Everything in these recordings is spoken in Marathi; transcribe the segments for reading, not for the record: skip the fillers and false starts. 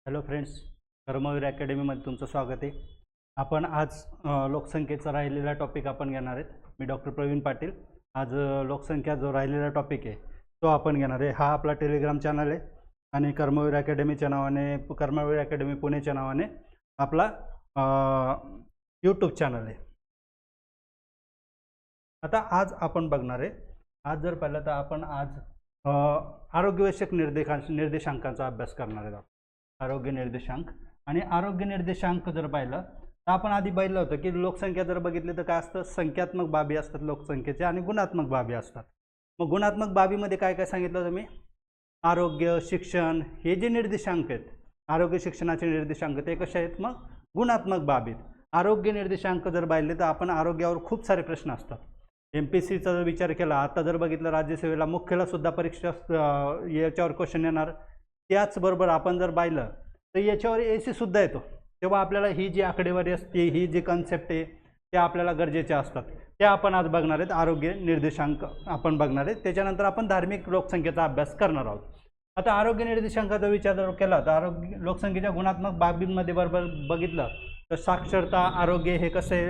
हॅलो फ्रेंड्स, कर्मवीर अकॅडमीमध्ये तुमचं स्वागत आहे. आपण आज लोकसंख्येचा राहिलेला टॉपिक आपण घेणार आहेत. मी डॉक्टर प्रवीण पाटील. आज लोकसंख्या जो राहिलेला टॉपिक आहे तो आपण घेणार आहे. हा आपला टेलिग्राम चॅनल आहे आणि कर्मवीर अकॅडमीच्या नावाने, कर्मवीर अकॅडमी पुणेच्या नावाने आपला यूट्यूब चॅनल आहे. आता आज आपण बघणार आहे, आज जर पाहिलं तर आपण आज आरोग्यविषयक निर्देशांकांचा अभ्यास करणार आहोत. आरोग्य निर्देशांक आणि आरोग्य निर्देशांक जर पाहिलं तर आपण आधी पाहिलं होतं की लोकसंख्या जर बघितली तर काय असतं, संख्यात्मक बाबी असतात लोकसंख्येच्या आणि गुणात्मक बाबी असतात. मग गुणात्मक बाबीमध्ये काय काय सांगितलं तुम्ही, आरोग्य, शिक्षण हे जे निर्देशांक आहेत, आरोग्य शिक्षणाचे निर्देशांक ते कसे आहेत, मग गुणात्मक बाबीत. आरोग्य निर्देशांक जर पाहिले तर आपण आरोग्यावर खूप सारे प्रश्न असतात. MPSCचा जर विचार केला, आता जर बघितलं राज्यसेवेला मुख्यला सुद्धा परीक्षा याच्यावर क्वेश्चन येणार. त्याचबरोबर आपण जर पाहिलं तर याच्यावर AC सुद्धा येतो. तेव्हा आपल्याला ही जी आकडेवारी असते, ही जी कन्सेप्ट आहे त्या आपल्याला गरजेच्या असतात. त्या आपण आज बघणार आहेत. आरोग्य निर्देशांक आपण बघणार आहेत. त्याच्यानंतर आपण धार्मिक लोकसंख्येचा अभ्यास करणार आहोत. आता आरोग्य निर्देशांकाचा विचार जर केला तर आरोग्य लोकसंख्येच्या गुणात्मक बाबींमध्ये बरोबर बघितलं तर साक्षरता, आरोग्य हे कसे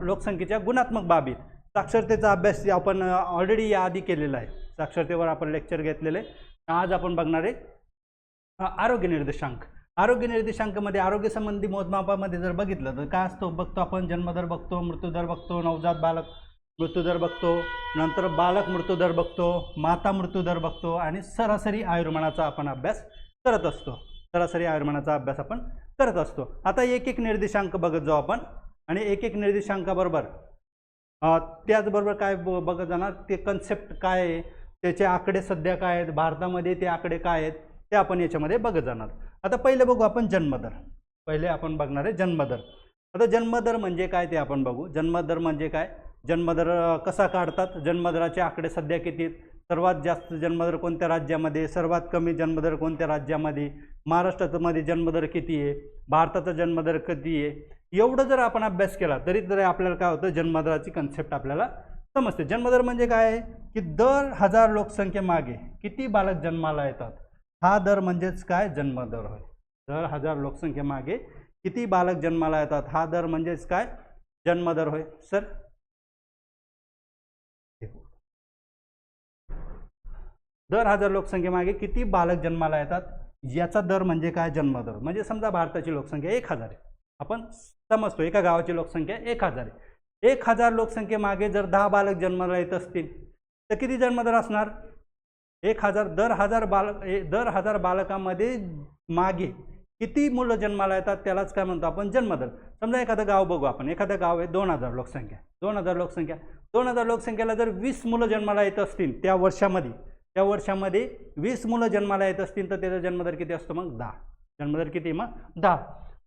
लोकसंख्येच्या गुणात्मक बाबीत. साक्षरतेचा अभ्यास आपण ऑलरेडी याआधी केलेला आहे. साक्षरतेवर आपण लेक्चर घेतलेले. आज आपण बघणार आहे आरोग्य निर्देशांक. आरोग्य निर्देशांकामध्ये आरोग्य संबंधी मोजमापामध्ये जर बघितलं तर काय असतो, बघतो आपण जन्मदर बघतो, मृत्यूदर बघतो, नवजात बालक मृत्यूदर बघतो, नंतर बालक मृत्यूदर बघतो, माता मृत्यूदर बघतो आणि सरासरी आयुर्मानाचा आपण अभ्यास करत असतो. सरासरी आयुर्मानाचा अभ्यास आपण करत असतो. आता एक एक निर्देशांक बघत जाऊ आपण आणि एक एक निर्देशांकाबरोबर त्याचबरोबर काय बघत जाणार, ते कन्सेप्ट काय आहे, त्याचे आकडे सध्या काय आहेत, भारतामध्ये ते आकडे काय आहेत ते आपण याच्यामध्ये बघत जाणार. आता पहिले बघू आपण जन्मदर. पहिले आपण बघणार आहे जन्मदर. आता जन्मदर म्हणजे काय ते आपण बघू. जन्मदर म्हणजे काय, जन्मदर कसा काढतात, जन्मदराचे आकडे सध्या किती आहेत, सर्वात जास्त जन्मदर कोणत्या राज्यामध्ये, सर्वात कमी जन्मदर कोणत्या राज्यामध्ये, महाराष्ट्रामध्ये जन्मदर किती आहे, भारताचा जन्मदर किती आहे, एवढं जर आपण अभ्यास केला तरी आपल्याला काय होतं, जन्मदराची कन्सेप्ट आपल्याला समजते. जन्मदर म्हणजे काय आहे की दर 1000 लोकसंख्येमागे किती बालक जन्माला येतात, हा दर म्हणजेच काय, जन्मदर होय. दर 1000 लोकसंख्येमागे किती बालक जन्माला येतात हा दर म्हणजेच काय, जन्मदर होय. सर दर 1000 लोकसंख्येमागे किती बालक जन्माला येतात याचा दर म्हणजे काय, जन्मदर. म्हणजे समजा भारताची लोकसंख्या 1000 आहे, आपण समजतो एका गावाची लोकसंख्या 1000 आहे. 1000 लोकसंख्येमागे जर 10 बालक जन्माला येत असतील तर किती जन्मदर असणार, 1000. दर 1000 बालकांमध्ये मागे किती मुलं जन्माला येतात त्यालाच काय म्हणतो आपण, जन्मदर. समजा एखादं गाव बघू आपण, एखादं गाव आहे 2000 लोकसंख्या, 2000 लोकसंख्येला जर 20 मुलं जन्माला येत असतील त्या वर्षामध्ये 20 मुलं जन्माला येत असतील तर त्याचा जन्मदर किती असतो, मग 10. जन्मदर किती, मग 10.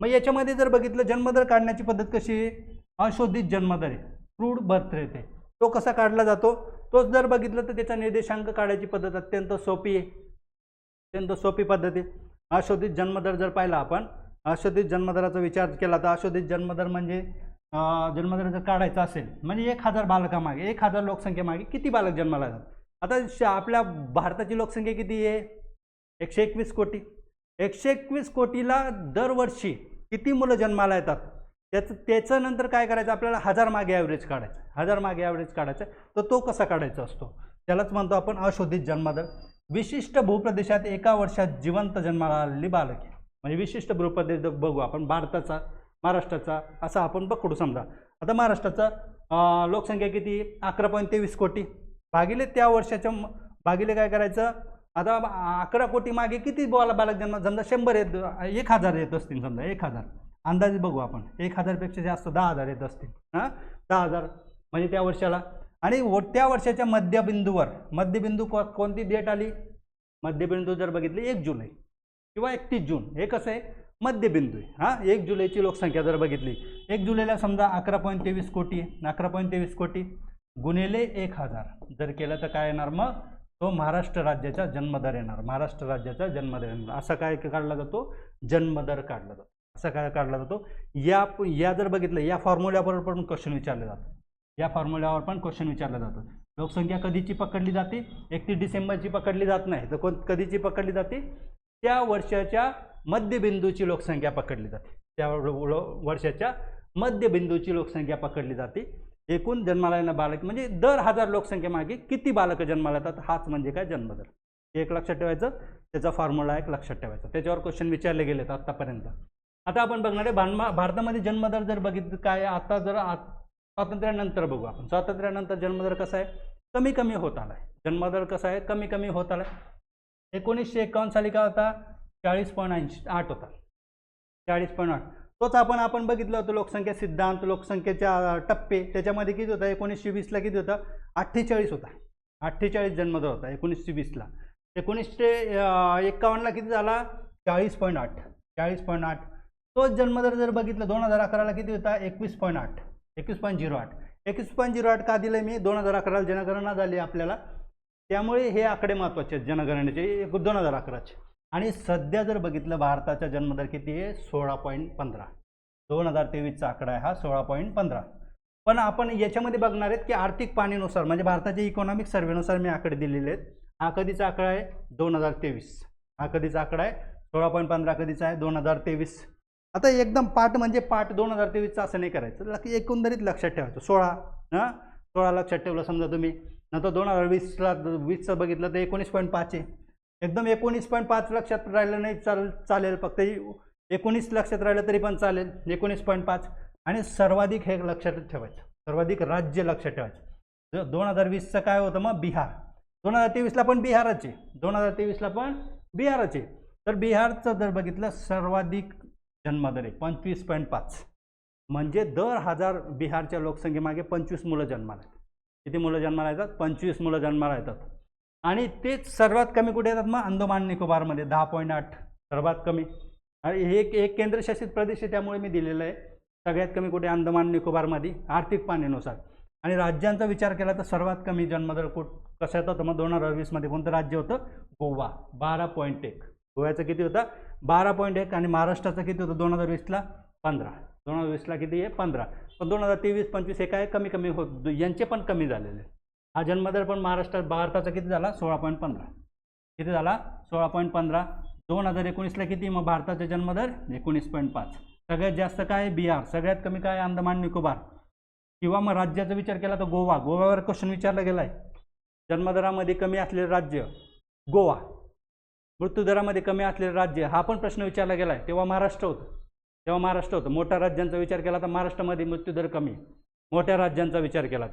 मग याच्यामध्ये जर बघितलं जन्मदर काढण्याची पद्धत कशी आहे, अशोधित जन्मदर आहे, क्रूड बर्थ रेट आहे. तो कसा काढला जातो, तोच जर बघितलं तर त्याचा निर्देशांक काढायची पद्धत अत्यंत सोपी आहे, अत्यंत सोपी पद्धत आहे. अशोधित जन्मदर जर पाहिला आपण, अशोधित जन्मदराचा विचार केला तर अशोधित जन्मदर म्हणजे जन्मदर जर काढायचा असेल म्हणजे 1000 बालकामागे, 1000 लोकसंख्येमागे किती बालक जन्माला येतात. आता आपल्या भारताची लोकसंख्या किती आहे, 121 कोटी. 121 कोटीला दरवर्षी किती मुलं जन्माला येतात त्याचं नंतर काय करायचं, आपल्याला 1000 मागे ॲव्हरेज काढायचं. 1000 मागे ॲव्हरेज काढायचं तर तो कसा काढायचा असतो, त्यालाच म्हणतो आपण अशोधित जन्मदर. विशिष्ट भूप्रदेशात एका वर्षात जिवंत जन्माला आलेली बालके, म्हणजे विशिष्ट भूप्रदेश बघू आपण, भारताचा, महाराष्ट्राचा असा आपण पकडू. समजा आता महाराष्ट्राचा लोकसंख्या किती, 11.23 कोटी भागिले त्या वर्षाच्या भागिले काय करायचं, आता 11 कोटी मागे किती बालक जन्म, समजा 100 येत, 1000 येत असतील, समजा 1000 अंदाजे बघू आपण, 1000 पेक्षा जास्त 10,000 येत असतील. 10,000 म्हणजे त्या वर्षाला. आणि त्या वर्षाच्या मध्यबिंदू कोणती डेट आली, मध्यबिंदू जर बघितली 1 जुलै किंवा 31 जून, हे कसं आहे, मध्यबिंदू आहे. 1 जुलैची लोकसंख्या जर बघितली, 1 जुलैला समजा 11.23 कोटी आहे, 11.23 कोटी गुणिले 1000 जर केलं तर काय येणार, मग तो महाराष्ट्र राज्याचा जन्मदर येणार. महाराष्ट्र राज्याचा जन्मदर येणार. असा काय काढला जातो, जन्मदर काढला जातो. असा काय काढला जातो. या जर बघितलं या फॉर्म्युल्यावर पण क्वेश्चन विचारले जातात. या फॉर्म्युल्यावर पण क्वेश्चन विचारले जातात. लोकसंख्या कधीची पकडली जाते, 31 डिसेंबरची पकडली जात नाही, तर कधीची पकडली जाते, त्या वर्षाच्या मध्यबिंदूची लोकसंख्या पकडली जाते, त्या वर्षाच्या मध्यबिंदूची लोकसंख्या पकडली जाते. एकूण जन्माला येणारे बालक म्हणजे दर 1000 लोकसंख्येमागे किती बालक जन्माला येतात, हाच म्हणजे काय जन्मदर. एक लक्षात ठेवायचं, त्याचा फॉर्म्युला एक लक्षात ठेवायचा. त्याच्यावर क्वेश्चन विचारले गेलेत आतापर्यंत. आता आपण बघणार आहे भारतामध्ये जन्मदर जर बघितलं काय, आता जर स्वातंत्र्यानंतर बघू आपण. स्वातंत्र्यानंतर जन्मदर कसा आहे, कमी कमी होत आलाय. जन्मदर कसा आहे, कमी कमी होत आलाय. 1951 साली काय होता, 40.8 होता, 40.8. तोच आपण बघितलं होतं लोकसंख्या सिद्धांत, लोकसंख्येच्या टप्पे, त्याच्यामध्ये किती होता, 1920ला किती होता, 48 होता. 48 जन्मदर होता 1920ला. 1951ला किती झाला, 40.8. 40.8. तोच जन्मदर जर बघितलं 2011ला किती होता, 21.8. 21.08. 21.08 का दिलं मी, 2011ला जनगणना झाली आपल्याला, त्यामुळे हे आकडे महत्त्वाचे आहेत जनगणनेचे 2011चे. आणि सध्या जर बघितलं भारताचा जन्मदर किती आहे, 16.15. 2023चा आकडा आहे हा, 16.15. पण आपण याच्यामध्ये बघणार आहेत की आर्थिक पाहणीनुसार म्हणजे भारताच्या इकॉनॉमिक सर्व्हेनुसार मी आकडे दिलेले आहेत. हा कधीचा आकडा आहे, 2023. हा कधीचा आकडा आहे, 16.15 कधीचा आहे, 2023. आता एकदम पाठ म्हणजे पाठ 2023चा असं नाही करायचं, एकंदरीत लक्षात ठेवायचं. 16 लक्षात ठेवलं समजा तुम्ही, नंतर 2020चं बघितलं तर 19.5 आहे. एकदम 19.5 लक्षात राहिलं नाही चालेल, फक्त 19 लक्षात राहिलं तरी पण चालेल, 19.5. आणि सर्वाधिक हे लक्षात ठेवायचं, सर्वाधिक राज्य लक्षात ठेवायचं. 2020चं काय होतं मग, बिहार. 2023ला पण बिहाराचे, 2023ला पण बिहाराचे. तर बिहारचं जर बघितलं सर्वाधिक जन्मदर आहे 25.5. म्हणजे दर 1000 बिहारच्या लोकसंख्येमागे 25 मुलं जन्माला येतात. किती मुलं जन्माला येतात, 25 मुलं जन्माला येतात. आणि तेच सर्वात कमी कुठे येतात मग, अंदमान निकोबारमध्ये 10.8 सर्वात कमी. आणि हे एक केंद्रशासित प्रदेश आहे त्यामुळे मी दिलेलं आहे. सगळ्यात कमी कुठे, अंदमान निकोबारमध्ये आर्थिक पाहणीनुसार. आणि राज्यांचा विचार केला तर सर्वात कमी जन्मदर कसं येतं, मग 2020मध्ये कोणतं राज्य होतं, गोवा 12.1. गोव्याचं किती होतं, 12.1. आणि महाराष्ट्राचं किती होतं 2020ला, 15. 2020ला किती आहे, 15. पण 2023-25 हे काय कमी कमी होत, यांचे पण कमी झालेले. हा जन्मदर पण भारताचा किती झाला, 16.15. किती झाला, 16.15. 2019ला किती मग भारताचा जन्मदर, 19.5. सगळ्यात जास्त काय, बिहार. सगळ्यात कमी काय, अंदमान निकोबार. किंवा मग राज्याचा विचार केला तर गोवा. गोव्यावर क्वेश्चन विचारला गेला आहे. जन्मदरामध्ये कमी असलेले राज्य गोवा, मृत्यूदरामध्ये कमी असलेले राज्य हा पण प्रश्न विचारला गेला आहे. तेव्हा महाराष्ट्र होतं. मोठ्या राज्यांचा विचार केला तर महाराष्ट्रामध्ये मृत्यूदर कमी, मोठ्या राज्यांचा विचार केला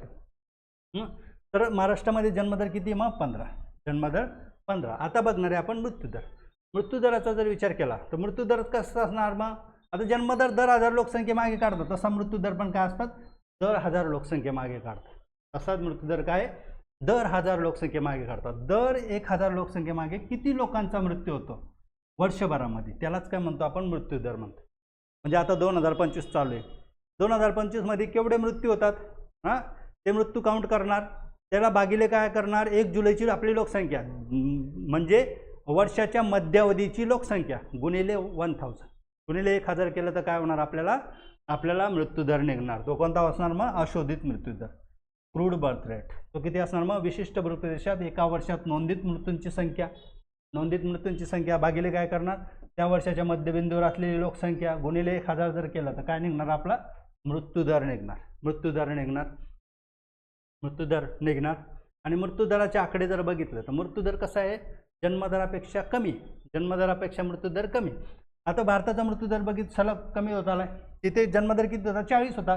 तर महाराष्ट्रामध्ये जन्मदर किती मग, 15. जन्मदर 15. आता बघणार आहे आपण मृत्यूदराचा जर विचार केला तर मृत्यूदर कसा असणार मग, आता जन्मदर दर 1000 लोकसंख्येमागे काढतात, तसा मृत्यूदर पण काय असतात, दर 1000 लोकसंख्येमागे काढतात. तसाच मृत्यूदर काय, दर 1000 लोकसंख्येमागे काढतात. दर 1000 लोकसंख्येमागे किती लोकांचा मृत्यू होतो वर्षभरामध्ये, त्यालाच काय म्हणतो आपण, मृत्यूदर म्हणतो. म्हणजे आता 2025 चालू आहे, 2025मध्ये केवढे मृत्यू होतात, ते मृत्यू काउंट करणार, त्याला भागिले काय करणार, 1 जुलैची आपली लोकसंख्या म्हणजे वर्षाच्या मध्यावधीची लोकसंख्या गुणिले 1000. गुणिले 1000 केलं तर काय होणार, आपल्याला मृत्यूदर निघणार. तो कोणता असणार मग, अशोधित मृत्यूदर, क्रूड बर्थ रेट. तो किती असणार मग, विशिष्ट प्रदेशात एका वर्षात नोंदित मृत्यूंची संख्या भागिले काय करणार, त्या वर्षाच्या मध्यबिंदूवर असलेली लोकसंख्या गुणिले 1000 जर केलं तर काय निघणार, आपला मृत्यूदर निघणार. आणि मृत्यूदराचे आकडे जर बघितलं तर मृत्यूदर कसा आहे, जन्मदरापेक्षा मृत्यूदर कमी. आता भारताचा मृत्यूदर सलग कमी होत आलाय. तिथे जन्मदर किती होता, 40 होता.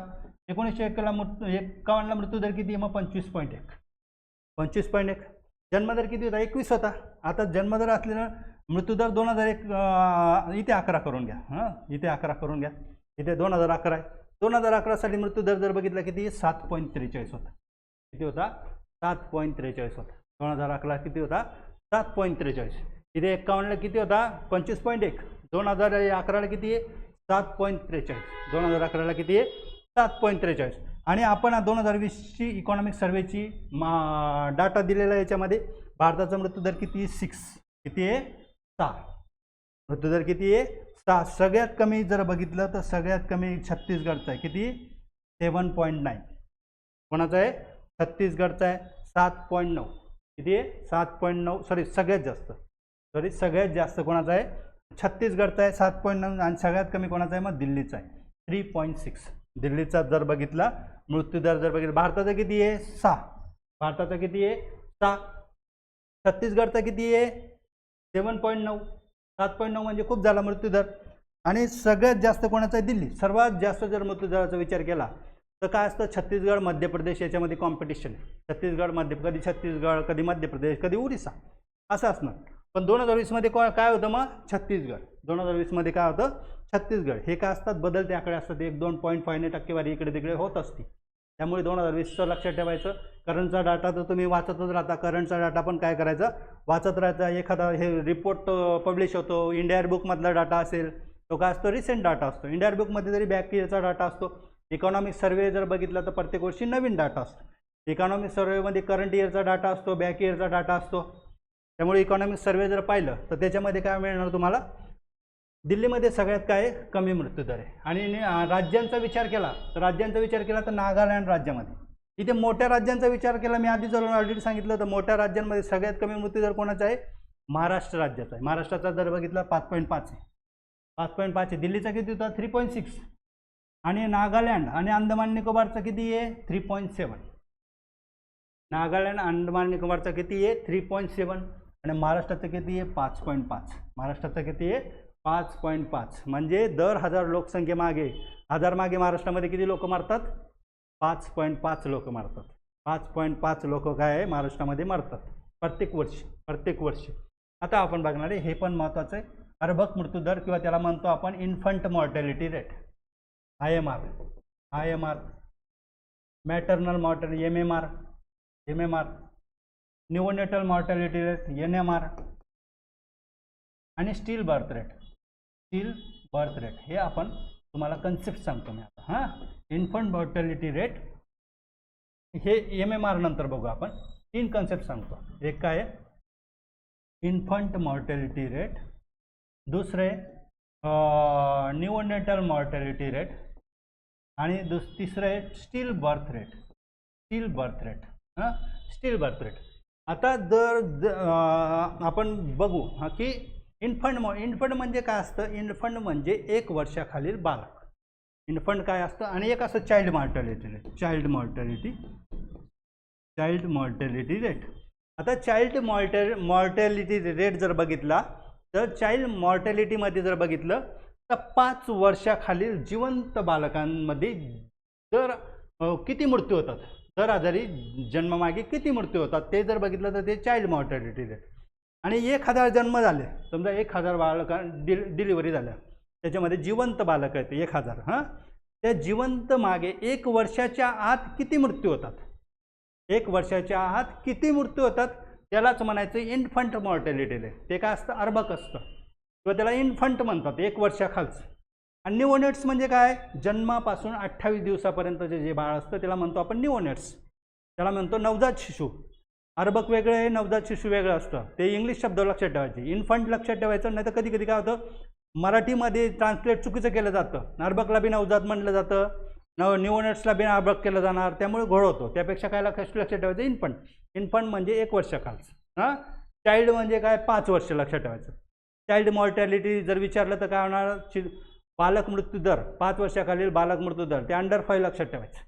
1951ला मृत्यूदर किती मग, 25.1. जन्मदर किती होता, 21 होता. आता जन्मदर असलेला मृत्यूदर 2001 इथे 11 करून घ्या, इथे 2011 आहे. 2011 साली मृत्यूदर जर बघितला किती, 7.43 होता. किती होता, 7.43 होता. 2011 किती होता, 7.43. इथे 51ला किती होता, 25.1. 2011ला किती आहे, 7.43. 2011ला किती आहे, 7.43. आणि आपण 2020ची इकॉनॉमिक सर्वेची डाटा दिलेला आहे. याच्यामध्ये भारताचा मृत्यूदर किती, 6. किती आहे, 6. मृत्यूदर किती आहे, 6. सगळ्यात कमी जर बघितलं तर सगळ्यात कमी छत्तीसगडचा आहे. किती, 7.9. कोणाचा आहे, छत्तीसगडचा आहे, 7.9. किती आहे, 7.9. सॉरी सगळ्यात जास्त कोणाचा आहे, छत्तीसगडचा आहे 7.9 आणि सगळ्यात कमी कोणाचा आहे मग दिल्लीचा आहे 3.6. दिल्लीचा जर बघितला मृत्यूदर जर बघितला भारताचा किती आहे 6. भारताचा किती आहे 6. छत्तीसगडचा किती आहे 7.9. 7.9 म्हणजे खूप झाला मृत्यूदर. आणि सगळ्यात जास्त कोणाचा आहे दिल्ली. सर्वात जास्त जर मृत्यूदराचा विचार केला तर काय असतं छत्तीसगड मध्य प्रदेश याच्यामध्ये कॉम्पिटिशन आहे. छत्तीसगड मध्य कधी छत्तीसगड कधी मध्य प्रदेश कधी ओरिसा असं असणार. पण 2020 मध्ये काय होतं मग छत्तीसगड. 2020 मध्ये काय होतं छत्तीसगड. हे काय असतात बदलते आकडे असतात 1-2.5 टक्केवारी इकडे तिकडे होत असते. त्यामुळे 2020चं लक्षात ठेवायचं. करंटचा डाटा तर तुम्ही वाचतच राहता. करंटचा डाटा पण काय करायचा वाचत राहायचा. एखादा हे रिपोर्ट पब्लिश होतो इंडिया बुकमधला डाटा असेल तो काय असतो रिसेंट डाटा असतो. इंडिया बुकमध्ये जरी बॅक इयरचा डाटा असतो. इकॉनॉमिक सर्वे जर बघितला तर प्रत्येक वर्षी नवीन डाटा असतो. इकॉनॉमिक सर्वेमध्ये करंट इयरचा डाटा असतो बॅक इयरचा डाटा असतो. त्यामुळे इकॉनॉमिक सर्वे जर पाहिलं तर त्याच्यामध्ये काय मिळणार तुम्हाला दिल्लीमध्ये सगळ्यात काय कमी मृत्यूदर आहे. आणि राज्यांचा विचार केला तर नागालँड राज्यामध्ये इथे मोठ्या राज्यांचा विचार केला मी आधी ऑलरेडी सांगितलं तर मोठ्या राज्यांमध्ये सगळ्यात कमी मृत्यूदर कोणाचा आहे महाराष्ट्र राज्याचा आहे. महाराष्ट्राचा दर बघितला 5.5 आहे. 5.5 आहे. दिल्लीचा किती होता 3.6. आणि नागालँड आणि अंदमान निकोबारचा किती आहे 3.7. नागालँड अंदमान निकोबारचा किती आहे 3.7. आणि महाराष्ट्राचं किती आहे 5.5. महाराष्ट्राचं किती आहे 5.5. म्हणजे दर 1000 लोकसंख्येमागे मागे महाराष्ट्रामध्ये किती लोक मरतात 5.5 लोक मरतात. 5.5 लोक काय आहे महाराष्ट्रामध्ये मरतात प्रत्येक वर्षी. आता आपण बघणार आहे हे पण महत्त्वाचं आहे अर्भक मृत्यूदर किंवा त्याला म्हणतो आपण infant mortality rate IMR, maternal mortality MMR, neonatal mortality rate NMR आणि स्टील बर्थ रेट हे आपण तुम्हाला कन्सेप्ट सांगतो मी आता. हां इन्फंट मॉर्टॅलिटी रेट हे MMR नंतर बघू आपण. 3 कन्सेप्ट सांगतो. एक काय आहे इन्फंट मॉर्टॅलिटी रेट, दुसरे न्यूनेटल मॉर्टॅलिटी रेट आणि तिसरं आहे स्टील बर्थ रेट. आता जर आपण बघू की इन्फंट म्हणजे काय असतं. इन्फंट म्हणजे 1 वर्षाखालील बालक. इन्फंट काय असतं आणि एक असं चाइल्ड मॉर्टॅलिटी रेट. आता चाइल्ड मॉर्टॅलिटी रेट जर बघितला तर चाइल्ड मॉर्टॅलिटीमध्ये जर बघितलं तर 5 वर्षाखालील जिवंत बालकांमध्ये दर किती मृत्यू होतात दर आजारी जन्मामागे किती मृत्यू होतात ते जर बघितलं तर ते चाइल्ड मॉर्टॅलिटी रेट. आणि 1000 जन्म झाले समजा 1000 बालकां डिलिव्हरी झाल्या त्याच्यामध्ये जिवंत बालक आहेत 1000. हां त्या जिवंत मागे 1 वर्षाच्या आत किती मृत्यू होतात 1 वर्षाच्या आत किती मृत्यू होतात त्यालाच म्हणायचं इन्फंट मॉर्टॅलिटी रेट. ते काय असतं अर्भक असतं किंवा त्याला इन्फंट म्हणतात 1 वर्षाखालचं. आणि न्यूनेट्स म्हणजे काय जन्मापासून 28 दिवसापर्यंतचे जे बाळ असतं त्याला म्हणतो आपण न्यूनेट्स. त्याला म्हणतो नवजात शिशु. अर्भक वेगळं आहे नवजात शिशु वेगळं असतं. ते इंग्लिश शब्द लक्षात ठेवायचे. इन्फंट लक्षात ठेवायचं नाही तर कधी कधी काय होतं मराठीमध्ये ट्रान्सलेट चुकीचं केलं जातं. अर्भकला बी नवजात म्हटलं जातं न्यूनेट्सला बी अर्भक केलं जाणार त्यामुळे घोळ होतो. त्यापेक्षा काय लक्षात ठेवायचं इन्फंट म्हणजे 1 वर्षाखालचं. हां चाइल्ड म्हणजे काय 5 वर्ष लक्षात ठेवायचं. चाइल्ड मॉर्टॅलिटी जर विचारलं तर काय होणार बालक मृत्यूदर 5 वर्षाखालील बालक मृत्यूदर ते अंडर 5 लक्षात ठेवायचं.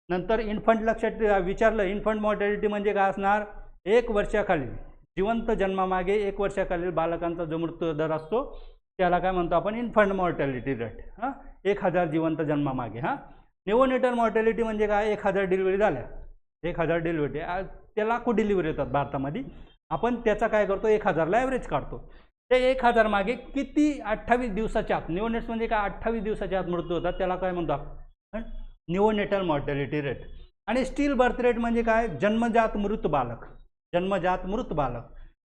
नंतर इन्फंट लक्षात विचारलं इन्फंट मॉर्टॅलिटी म्हणजे काय असणार 1 वर्षाखालील जिवंत जन्मामागे 1 वर्षाखालील बालकांचा जो मृत्यूदर असतो त्याला काय म्हणतो आपण इन्फंट मॉर्टॅलिटी रेट. हां 1000 जिवंत जन्मामागे. हां न्यूनेटल मॉर्टॅलिटी म्हणजे काय 1000 डिलिव्हरी झाल्या 1000 डिलिव्हरी त्या लाखो डिलिव्हरी होतात भारतामध्ये. आपण त्याचा काय करतो 1000ला ॲव्हरेज काढतो. ते 1000 मागे किती 28 दिवसाच्या आत न्यूनेट्स म्हणजे काय 28 दिवसाच्या आत मृत्यू होतात त्याला काय म्हणतो आपण न्यूनेटल मॉर्टॅलिटी रेट. आणि स्टील बर्थ रेट म्हणजे काय जन्मजात मृत बालक.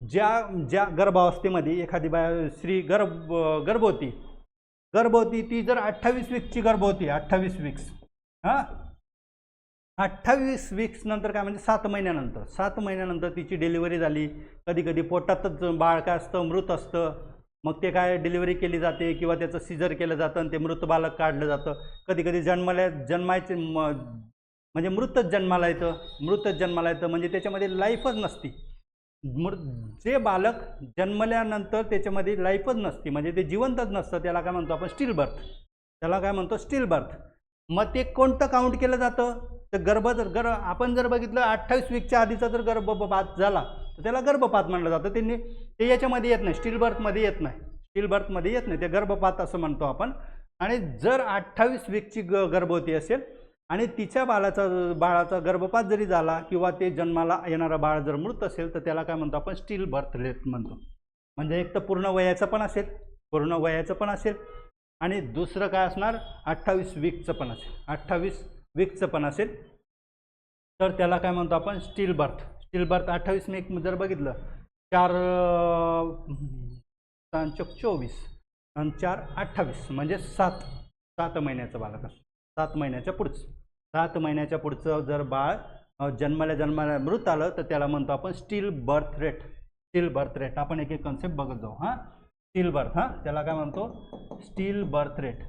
ज्या गर्भावस्थेमध्ये एखादी स्त्री गर्भवती ती जर 28 वीकची गर्भवती 28 वीक्स. हां 28 वीक्स नंतर काय म्हणजे 7 महिन्यानंतर तिची डिलिव्हरी झाली. कधी कधी पोटातच बाळ काय असतं मृत असतं. मग ते काय डिलिव्हरी केली जाते किंवा त्याचं सीझर केलं जातं आणि ते मृत बालक काढलं जातं. कधी कधी जन्मायचे म्हणजे मृतच जन्माला येतं म्हणजे त्याच्यामध्ये लाईफच नसती. जे बालक जन्मल्यानंतर त्याच्यामध्ये लाईफच नसते, म्हणजे ते जिवंतच नसतं, त्याला काय म्हणतो आपण स्टिल बर्थ. त्याला काय म्हणतो स्टिल बर्थ. मग ते कोणतं काउंट केलं जातं तर आपण जर बघितलं 28 वीकच्या आधीचा जर गर्भपात झाला तर त्याला गर्भपात म्हणलं जातं. ते याच्यामध्ये येत नाही, स्टिल बर्थमध्ये येत नाही, स्टिल बर्थमध्ये येत नाही, ते गर्भपात असं म्हणतो आपण. आणि जर 28 वीकची गर्भवती असेल आणि तिच्या बाळाचा गर्भपात जरी झाला किंवा ते जन्माला येणारा बाळ जर मृत असेल तर त्याला काय म्हणतो आपण स्टिल बर्थ रेट म्हणतो. म्हणजे एक तर पूर्ण वयाचं पण असेल आणि दुसरं काय असणार 28 वीकचं पण असेल, 28 वीकचं पण असेल तर त्याला काय म्हणतो आपण स्टिल बर्थ. 28 वीक जर बघितलं 4 24 आणि 4 28 म्हणजे 7 महिन्याचं बालक असतं. 7 महिन्याच्या पुढचं जर बाळ जन्माला मृत आलं तर त्याला म्हणतो आपण स्टिल बर्थ रेट. आपण एक कन्सेप्ट बघत जाऊ. स्टिल बर्थ, त्याला काय म्हणतो स्टिल बर्थ रेट.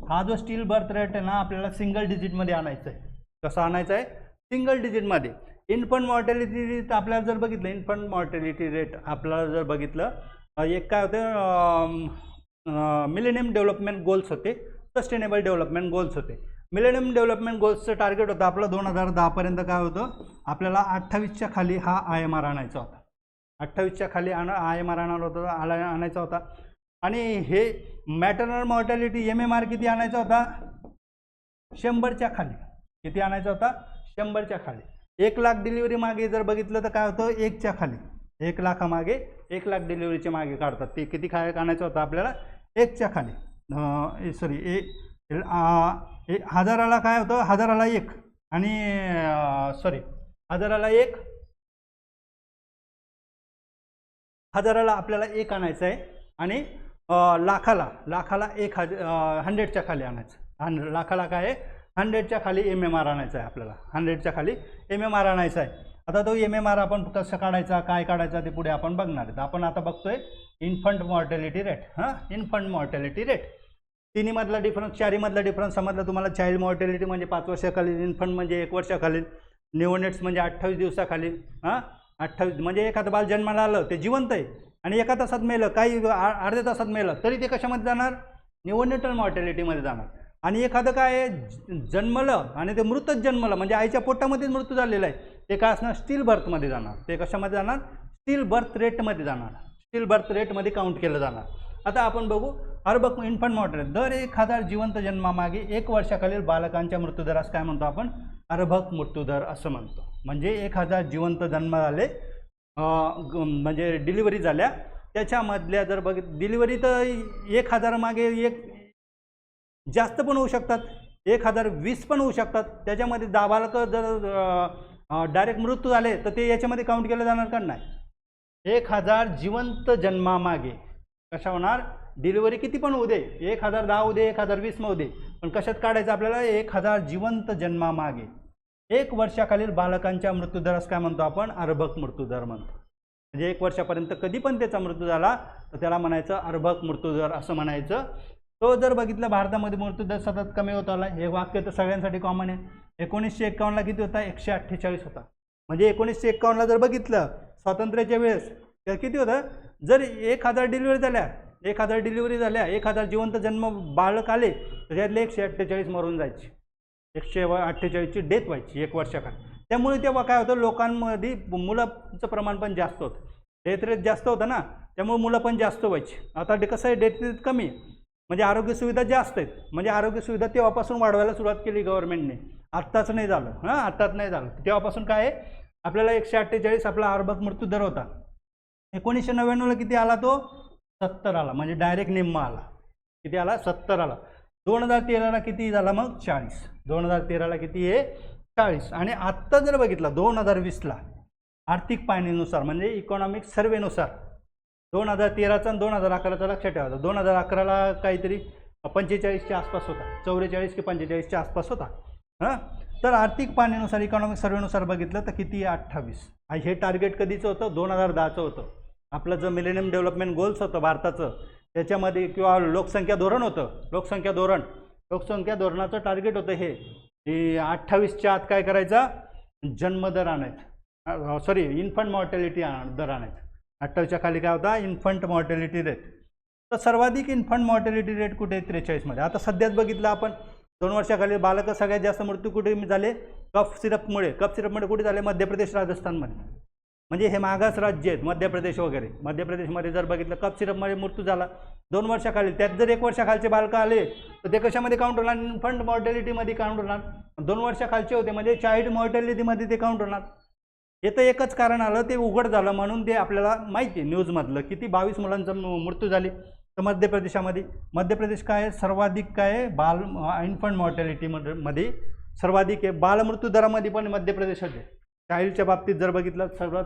हा जो स्टिल बर्थ रेट आहे ना आपल्याला सिंगल डिजिटमध्ये आणायचं आहे. कसं आणायचं आहे सिंगल डिजिटमध्ये. इन्फंट मॉर्टॅलिटी रेट आपल्याला जर बघितलं, इन्फंट मॉर्टॅलिटी रेट आपल्याला जर बघितलं, एक काय होतं मिलेनियम डेव्हलपमेंट गोल्स होते, सस्टेनेबल डेव्हलपमेंट गोल्स होते. मिलेनियम डेव्हलपमेंट गोल्सचं टार्गेट होतं आपलं 2010 पर्यंत काय होतं आपल्याला 28च्या खाली हा IMR आणायचा होता. 28च्या खाली IMR आणायचा होता. आणि हे मॅटर्नल मॉर्टॅलिटी MMR किती आणायचा होता 100च्या खाली. किती आणायचा होता 100च्या खाली. 1 लाख डिलिव्हरी मागे जर बघितलं तर काय होतं 1च्या खाली, 1 लाखामागे 1 लाख डिलिव्हरीच्या मागे काढतात. ते किती आणायचं होतं आपल्याला 1च्या खाली. सॉरी 1000ला काय होतं 1000ला 1 आणि सॉरी 1000ला आपल्याला 1 आणायचं आहे आणि लाखाला 100च्या खाली आणायचं. लाखाला काय आहे 100च्या खाली MMR आणायचं आहे आपल्याला. 100च्या खाली MMR आणायचं आहे. आता तो MMR आपण कसं काढायचा काय काढायचा ते पुढे आपण बघणार आहेत. आपण आता बघतोय infant mortality rate. Infant mortality rate तिन्हीमधला डिफरन्स, चारीमधला डिफरन्स समजला तुम्हाला. चाइल्ड मॉर्टॅलिटी म्हणजे 5 वर्षाखालील, इन्फंट म्हणजे 1 वर्षाखालील, निओनेट्स म्हणजे 28 दिवसाखालील. 28 म्हणजे एखादं बाल जन्माला आलं ते जिवंत आहे आणि 1 तासात मेलं, काही अर्ध्या तासात मेलं तरी ते कशामध्ये जाणार निओनेटल मॉर्टॅलिटीमध्ये जाणार. आणि एखादं काय जन्मलं आणि ते मृतच जन्मलं म्हणजे आईच्या पोटामध्येच मृत्यू झालेला आहे ते काय असणार स्टिल बर्थमध्ये जाणार. ते कशामध्ये जाणार स्टिल बर्थ रेटमध्ये जाणार. स्टिल बर्थ रेटमध्ये काउंट केलं जाणार. आता आपण बघू अर्भक इन्फंट मॉर्टॅलिटी. दर 1000 जिवंत जन्मामागे 1 वर्षाखालील बालकांच्या मृत्यूदरास काय म्हणतो आपण अर्भक मृत्यूदर असं म्हणतो. म्हणजे 1000 जिवंत जन्म झाले म्हणजे डिलिव्हरी झाल्या त्याच्यामधल्या जर डिलिव्हरी तर 1000 मागे 1 जास्त पण होऊ शकतात, 1020 पण होऊ शकतात. त्याच्यामध्ये 10 बालक जर डायरेक्ट मृत्यू झाले तर ते याच्यामध्ये काउंट केलं जाणार का नाही. 1000 जिवंत जन्मामागे कशा होणार डिलिव्हरी किती पण होऊ दे 1010 होऊ दे 1020 होऊ दे पण कशात काढायचं आपल्याला 1000 जिवंत जन्मामागे 1 वर्षाखालील बालकांच्या मृत्यूदरास काय म्हणतो आपण अर्भक मृत्यूदर म्हणतो. म्हणजे 1 वर्षापर्यंत कधी पण त्याचा मृत्यू झाला तर त्याला म्हणायचं अर्भक मृत्यूदर असं म्हणायचं. तो जर बघितलं भारतामध्ये मृत्यूदर सतत कमी होत आला. हे वाक्य तर सगळ्यांसाठी कॉमन आहे. 1951ला किती होता 148 होता. म्हणजे 1951ला जर बघितलं स्वातंत्र्याच्या वेळेस तर किती होतं जर 1000 डिलिव्हरी झाल्या 1000 जिवंत जन्म बालक आले तर त्यातले 148 मरून जायचे. 148ची डेथ व्हायची 1 वर्षाखाली. त्यामुळे तेव्हा काय होतं लोकांमध्ये मुलाचं प्रमाण पण जास्त होतं. डेथ रेट जास्त होतं ना त्यामुळे मुलं पण जास्त व्हायची. आता कसं आहे डेथ रेट कमी म्हणजे आरोग्य सुविधा जास्त आहेत. म्हणजे आरोग्य सुविधा तेव्हापासून वाढवायला सुरुवात केली गव्हर्नमेंटने. आत्ताच नाही झालं आत्ताच नाही झालं. तेव्हापासून काय आहे आपल्याला 148 आपला अर्भक मृत्यू दर होता. 1999ला किती आला तो 70 आला. म्हणजे डायरेक्ट निम्मा आला. किती आला 70 आला. 2013ला किती झाला मग 40. 2013ला किती आहे 40. आणि आत्ता जर बघितलं 2020ला आर्थिक पाहणीनुसार म्हणजे इकॉनॉमिक सर्वेनुसार 2013चा आणि 2011चा लक्षात ठेवायचा. 2011ला काहीतरी 45च्या आसपास होता. 44 की 45च्या आसपास होता. तर आर्थिक पाहणीनुसार इकॉनॉमिक सर्वेनुसार बघितलं तर किती 28. हे टार्गेट कधीचं होतं 2010चं होतं. आपलं जो मिलेनियम डेव्हलपमेंट गोल्स होतं भारताचं त्याच्यामध्ये किंवा लोकसंख्या धोरण होतं. लोकसंख्या धोरणाचं टार्गेट होतं हे 28च्या आत काय करायचा जन्मदर आणायचं. सॉरी इन्फंट मॉर्टॅलिटी दर आणायचा. 28च्या खाली काय होता इन्फंट मॉर्टॅलिटी रेट. तर सर्वाधिक इन्फंट मॉर्टॅलिटी रेट कुठे 43मध्ये. आता सध्याच बघितलं आपण 2 वर्षाखाली बालक सगळ्यात जास्त मृत्यू कुठे झाले कफ सिरपमुळे. कफ सिरपमुळे कुठे झाले मध्य प्रदेश राजस्थानमध्ये. म्हणजे हे मागास राज्य आहेत मध्य प्रदेश वगैरे. मध्य प्रदेशमध्ये जर बघितलं कफ सिरपमध्ये मृत्यू झाला 2 वर्षाखाली, त्यात जर 1 वर्षाखालचे बालकं आले तर ते कशामध्ये काउंट होणार इन्फंट मॉर्टॅलिटीमध्ये काउंट होणार. 2 वर्षाखालचे होते म्हणजे चाइल्ड मॉर्टॅलिटीमध्ये ते काउंट होणार. हे तर एकच कारण आलं ते उघड झालं म्हणून ते आपल्याला माहिती आहे न्यूजमधलं किती 22 मुलांचा मृत्यू झाली. तर मध्य प्रदेशामध्ये मध्य प्रदेश काय आहे सर्वाधिक काय आहे बाल इन्फंट मॉर्टॅलिटीमध्ये सर्वाधिक आहे. बालमृत्यू दरामध्ये पण मध्य प्रदेशात आहे. चाइल्डच्या बाबतीत जर बघितलं सर्वात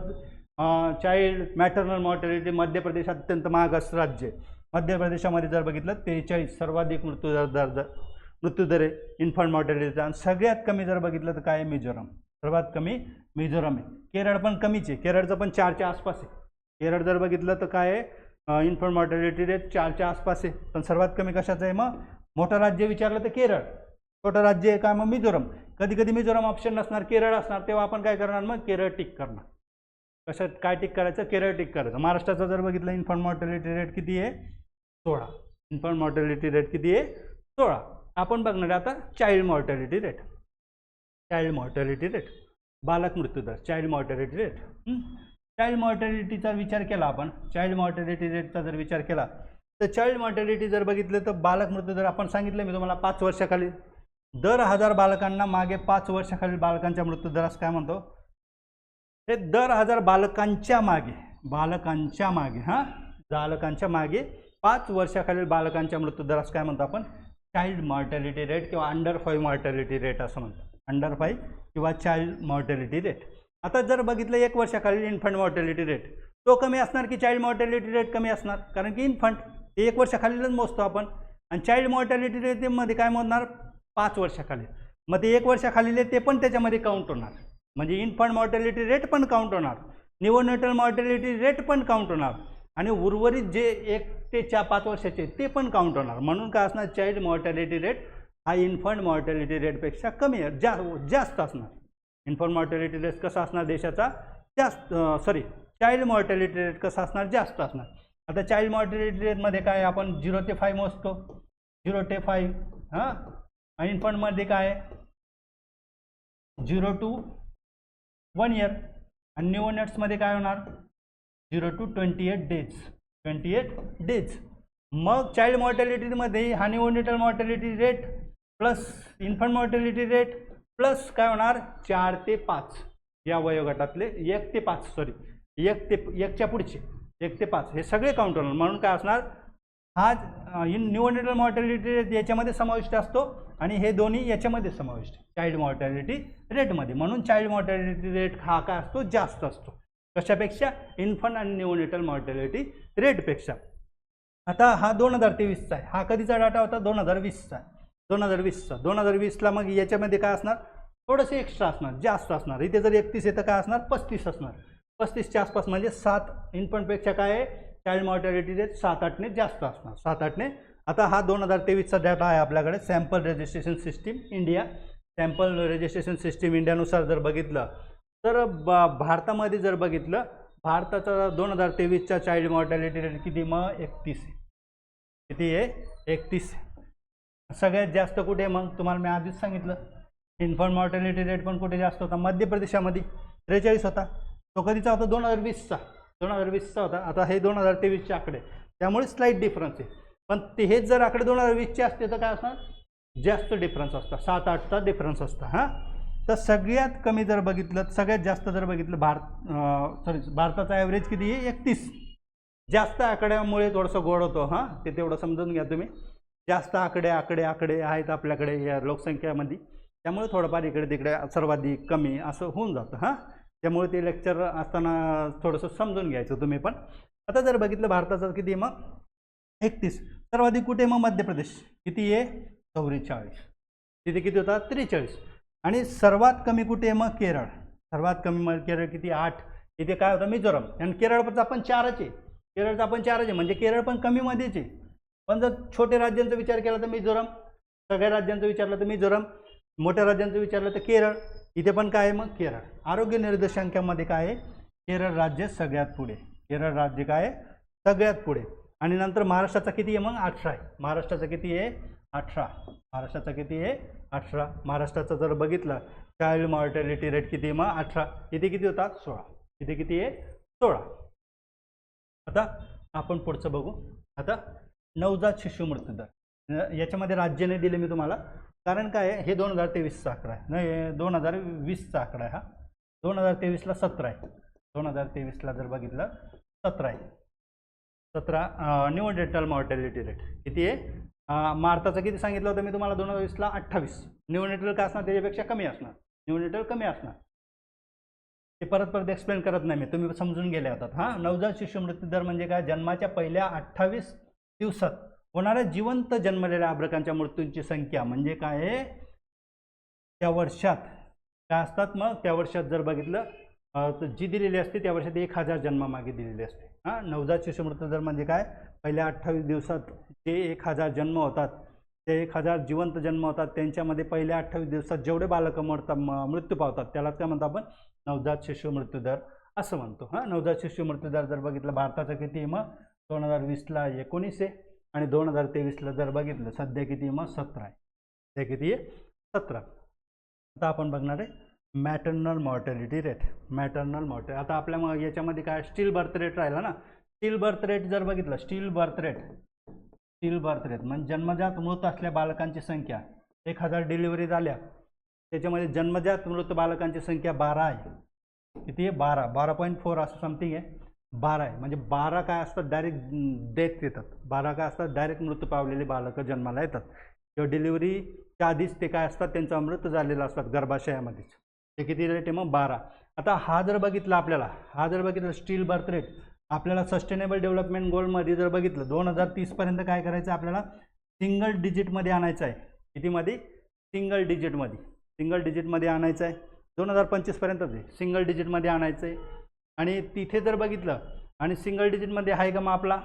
child maternal mortality Madhya Pradesh अत्यंत मागास राज्य आहे. मध्य प्रदेशामध्ये जर बघितलं 43 सर्वाधिक मृत्यूदर आहे इन्फंट मॉर्टॅलिटीचा. आणि सगळ्यात कमी जर बघितलं तर काय आहे मिझोरम. सर्वात कमी मिझोरम आहे. केरळ पण कमीच आहे. केरळचं पण 4च्या आसपास आहे. केरळ जर बघितलं तर काय आहे इन्फंट मॉर्टॅलिटी रेट 4च्या आसपास आहे. पण सर्वात कमी कशाचं आहे मग मोठं राज्य विचारलं तर केरळ. छोटं राज्य आहे का मग मिझोरम. कधी कधी मिझोरम ऑप्शन नसणार केरळ असणार तेव्हा आपण काय करणार मग केरळ टिक करणार. कशात काय टिक करायचं केरळ टिक करायचं. महाराष्ट्राचं जर बघितलं इन्फंट मॉर्टॅलिटी रेट किती आहे 16. इन्फंट मॉर्टॅलिटी रेट किती आहे 16. आपण बघणार आता child mortality rate. Child mortality rate बालक मृत्यूदर चाइल्ड मॉर्टॅलिटी रेट. चाइल्ड मॉर्टॅलिटीचा विचार केला आपण चाइल्ड मॉर्टॅलिटी रेटचा जर विचार केला तर चाइल्ड मॉर्टॅलिटी जर बघितलं तर बालक मृत्यूदर आपण सांगितलं मी तुम्हाला 5 वर्षाखाली दर 1000 बालकांना मागे 5 वर्षाखालील बालकांच्या मृत्यूदरास काय म्हणतो ते दर 1000 बालकांच्या मागे बालकांच्या मागे 5 वर्षाखालील बालकांच्या मृत्यूदरास काय म्हणतो आपण चाइल्ड मॉर्टॅलिटी रेट किंवा अंडर 5 मॉर्टॅलिटी रेट असं म्हणतो. अंडर 5 किंवा चाइल्ड मॉर्टॅलिटी रेट. आता जर बघितलं 1 वर्षाखालील इन्फंट मॉर्टॅलिटी रेट तो कमी असणार की चाइल्ड मॉर्टॅलिटी रेट कमी असणार कारण की इन्फंट हे 1 वर्षाखालीलच मोजतो आपण. आणि चाइल्ड मॉर्टॅलिटी रेटमध्ये काय मोजणार 5 वर्षाखाली. मग ते 1 वर्षाखालील ते पण त्याच्यामध्ये काउंट होणार. म्हणजे इन्फंट मॉर्टॅलिटी रेट पण काउंट होणार निओनेटल मॉर्टॅलिटी रेट पण काउंट होणार आणि उर्वरित जे 1 ते 5 वर्षाचे ते पण काउंट होणार. म्हणून काय असणार चाइल्ड मॉर्टॅलिटी रेट हा इन्फंट मॉर्टॅलिटी रेटपेक्षा कमी आहे जास्त असणार. इन्फंट मॉर्टॅलिटी रेट कसा असणार देशाचा जास्त चाइल्ड मॉर्टॅलिटी रेट कसा असणार जास्त असणार. आता चाइल्ड मॉर्टॅलिटी रेटमध्ये काय आपण 0 ते 5 मोजतो 0 ते 5 हां. इन्फंटमध्ये काय 0 to 1 year. आणि निओनेट्समध्ये काय होणार 0 to 28 डेज. मग चाइल्ड मॉर्टॅलिटीमध्ये हा neonatal mortality rate plus infant mortality rate plus काय होणार 4 ते 5 या वयोगटातले 1 ते 5 1च्या पुढचे 1 ते 5 हे सगळे काउंट होणार. म्हणून काय असणार हा निओनेटल मॉर्टॅलिटी रेट याच्यामध्ये समाविष्ट असतो आणि हे दोन्ही याच्यामध्ये समाविष्ट चाइल्ड मॉर्टॅलिटी रेटमध्ये. म्हणून चाइल्ड मॉर्टॅलिटी रेट हा काय असतो जास्त असतो कशापेक्षा इन्फंट आणि निओनेटल मॉर्टॅलिटी रेटपेक्षा. आता हा 2023चा आहे. हा कधीचा डाटा होता 2020चा 2020ला. मग याच्यामध्ये काय असणार थोडंसं एक्स्ट्रा असणार जास्त असणार. इथे जर 31 आहे तर काय असणार 35 असणार. 35च्या आसपास म्हणजे 7 इन्फंटपेक्षा काय आहे चाइल्ड मॉर्टॅलिटी रेट 7-8ने जास्त असणार 7-8ने. आता हा 2023चा डाटा आहे आपल्याकडे sample registration system India. Sample registration system इंडियानुसार जर बघितलं तर भारतामध्ये जर बघितलं भारताचा 2023चा चाइल्ड मॉर्टॅलिटी रेट किती मग 31 आहे. किती आहे 31. सगळ्यात जास्त कुठे मग तुम्हाला मी आधीच सांगितलं इन्फंट मॉर्टॅलिटी रेट पण कुठे जास्त होता मध्य प्रदेशामध्ये 43 होता. तो कधीचा होता 2020चा होता. आता हे 2023चे आकडे त्यामुळे स्लाईट डिफरन्स आहे. पण ते हेच जर आकडे 2020चे असते तर काय असणार जास्त डिफरन्स असता 7-8चा डिफरन्स असता. हां. तर सगळ्यात कमी जर बघितलं सगळ्यात जास्त जर बघितलं भारताचा ॲव्हरेज किती आहे 31. जास्त आकड्यामुळे थोडंसं गोड होतो हां ते तेवढं समजून घ्या तुम्ही. जास्त आकडे आहेत आपल्याकडे या लोकसंख्यामध्ये त्यामुळे थोडंफार इकडे तिकडे सर्वाधिक कमी असं होऊन जातं हां. त्यामुळे ते लेक्चर असताना थोडंसं समजून घ्यायचं तुम्ही पण. आता जर बघितलं भारताचं किती मग 31. सर्वाधिक कुठे मग मध्य प्रदेश किती आहे 44. तिथे किती होता 43. आणि सर्वात कमी कुठे मग केरळ. सर्वात कमी मग केरळ किती 8. इथे काय होतं मिझोरम. आणि केरळचा आपण 4च आहे म्हणजे केरळ पण कमीमध्येच आहे. पण जर छोटे राज्यांचा विचार केला तर मिझोरम. सगळ्या राज्यांचा विचारलं तर मिझोरम. मोठ्या राज्यांचं विचारलं तर केरळ. इथे पण काय आहे मग केरळ. आरोग्य निर्देशांकामध्ये काय आहे, केरळ राज्य सगळ्यात पुढे. केरळ राज्य काय आहे, सगळ्यात पुढे. आणि नंतर महाराष्ट्राचा किती आहे मग 18 आहे. महाराष्ट्राचा किती आहे 18. महाराष्ट्राचा किती आहे 18. महाराष्ट्राचा जर बघितलं चाइल्ड मॉर्टॅलिटी रेट किती आहे मग 18. इथे किती होता 16. इथे किती आहे 16. आता आपण पुढचं बघू. आता नवजात शिशु मृत्यू दर याच्यामध्ये राज्य नाही दिले मी तुम्हाला, कारण काय आहे हे 2023चा आकडा आहे, नाही 2020चा आकडा आहे. हा 2023ला 17 आहे. 2023ला जर बघितलं 17 आहे. 17 न्यू डेटल मॉर्टॅलिटी रेट किती आहे. मार्ताचं किती सांगितलं होतं मी तुम्हाला 2020ला 28. न्यू नेटल काय असणार त्याच्यापेक्षा कमी असणार. न्यू नेटल कमी असणार. ते परत परत एक्सप्लेन करत नाही मी, तुम्ही समजून गेले होतात. हां, नवजात शिशु मृत्यू दर म्हणजे काय, जन्माच्या पहिल्या 28 दिवसात होणाऱ्या जिवंत जन्मलेल्या आब्रकांच्या मृत्यूंची संख्या म्हणजे काय आहे त्या वर्षात काय असतात. मग त्या वर्षात जर बघितलं तर जी दिलेली असते त्या वर्षात 1000 जन्मामागे दिलेली असते. हां, नवजात शिशु मृत्यू दर म्हणजे काय, पहिल्या 28 दिवसात जे 1000 जन्म होतात, ते 1000 जिवंत जन्म होतात त्यांच्यामध्ये पहिल्या 28 दिवसात जेवढे बालकं मृत्यू पावतात त्यालाच काय म्हणतो आपण, नवजात शिशु मृत्यू दर असं म्हणतो. हां, नवजात शिशु मृत्यू दर जर बघितलं भारताचं किती आहे मग 2020ला 19 आहे आणि 2023ला जर बघितलं सध्या किती आहे मग 17 आहे. ते किती आहे 17. आता आपण बघणार आहे maternal mortality rate. Maternal mortality आता आपल्या मग याच्यामध्ये काय स्टील बर्थ रेट राहिला ना. स्टील बर्थ रेट जर बघितलं, स्टील बर्थ रेट म्हणजे जन्मजात मृत असलेल्या बालकांची संख्या 1000 डिलिव्हरी झाल्या त्याच्यामध्ये जन्मजात मृत बालकांची संख्या 12 आहे. किती आहे 12.4 असं समथिंग आहे. 12 आहे म्हणजे 12 काय असतात डायरेक्ट डेथ येतात. 12 काय असतात डायरेक्ट मृत्यू पावलेली बालकं जन्माला येतात किंवा डिलिव्हरीच्या आधीच ते काय असतात त्यांचा मृत झालेला असतात गर्भाशयामध्येच. ते किती रेट आहे मग 12. आता हा जर बघितला स्टील बर्थ रेट आपल्याला सस्टेनेबल डेव्हलपमेंट गोलमध्ये जर बघितलं 2030 पर्यंत काय करायचं आपल्याला सिंगल डिजिटमध्ये आणायचं आहे. कितीमध्ये सिंगल डिजिटमध्ये आणायचं आहे. 2025 पर्यंतच आहे सिंगल डिजिटमध्ये आणायचं आहे. आणि तिथे जर बघितलं आणि सिंगल डिजिटमध्ये आहे का मग आपला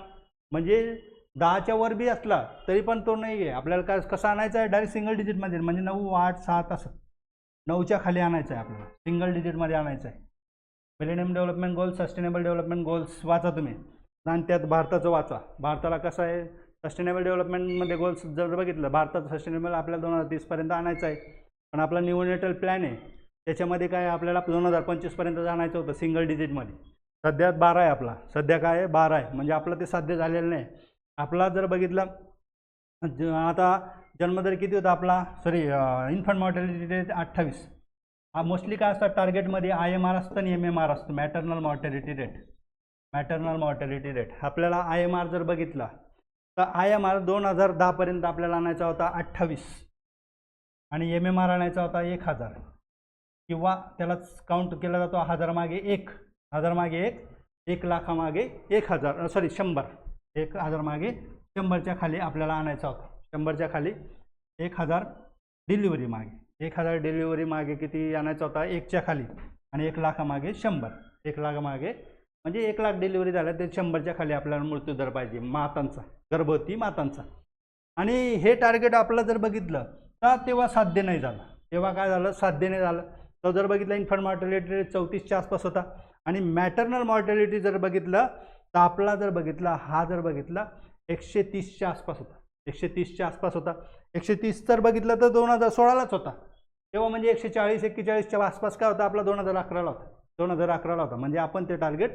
म्हणजे 10च्या वर बी असला तरी पण तो नाही आहे. आपल्याला काय कसं आणायचं आहे डायरेक्ट सिंगल डिजिटमध्ये म्हणजे 9, 8, 7 असं 9च्या खाली आणायचं आहे आपल्याला. सिंगल डिजिटमध्ये आणायचं आहे. Millennium development goals, sustainable development goals वाचा तुम्ही आणि त्यात भारताचं वाचा. भारताला कसं आहे सस्टेनेबल डेव्हलपमेंटमध्ये गोल्स जर बघितलं भारताचं सस्टेनेबल आपल्याला 2030 पर्यंत आणायचं आहे. पण आपला न्यूनेटल प्लॅन आहे त्याच्यामध्ये काय आपल्याला 2025 पर्यंत आणायचं होतं सिंगल डिजिटमध्ये. सध्या 12 आहे आपला. सध्या काय आहे 12 आहे म्हणजे आपलं ते साध्य झालेलं नाही. आपला जर बघितलं आता जन्मदर किती होता आपला इन्फंट मॉर्टॅलिटी रेट 28. हा मोस्टली काय असतं टार्गेटमध्ये IMR असतं आणि MMR असतं मॅटर्नल मॉर्टॅलिटी रेट. आपल्याला IMR जर बघितला तर IMR 2010 पर्यंत आपल्याला आणायचा होता 28 आणि MMR आणायचा होता 1000 किंवा त्यालाच काउंट केला जातो 1000 मागे 1 1 लाखामागे 1000 100 1000 मागे 100च्या खाली आपल्याला आणायचा होता. 100च्या खाली 1000 डिलिव्हरी मागे 1000 डिलिव्हरी मागे किती आणायचा होता 1च्या खाली आणि 1 लाखामागे 100. 1 लाखामागे म्हणजे 1 लाख डिलिव्हरी झाल्या ते 100च्या खाली आपल्याला मृत्यूदर पाहिजे मातांचा, गर्भवती मातांचा. आणि हे टार्गेट आपलं जर बघितलं तर तेव्हा साध्य नाही झालं. तेव्हा काय झालं साध्य नाही झालं. तो जर बघितलं इन्फंट मॉर्टॅलिटी रेट 34च्या आसपास होता आणि मॅटर्नल मॉर्टॅलिटी जर बघितलं तर आपला जर बघितला 130च्या आसपास होता. 130च्या आसपास होता. 130 जर बघितलं तर 2016लाच होता. तेव्हा म्हणजे 140-41च्या आसपास काय होता आपला 2011ला होता. 2011ला होता म्हणजे आपण ते टार्गेट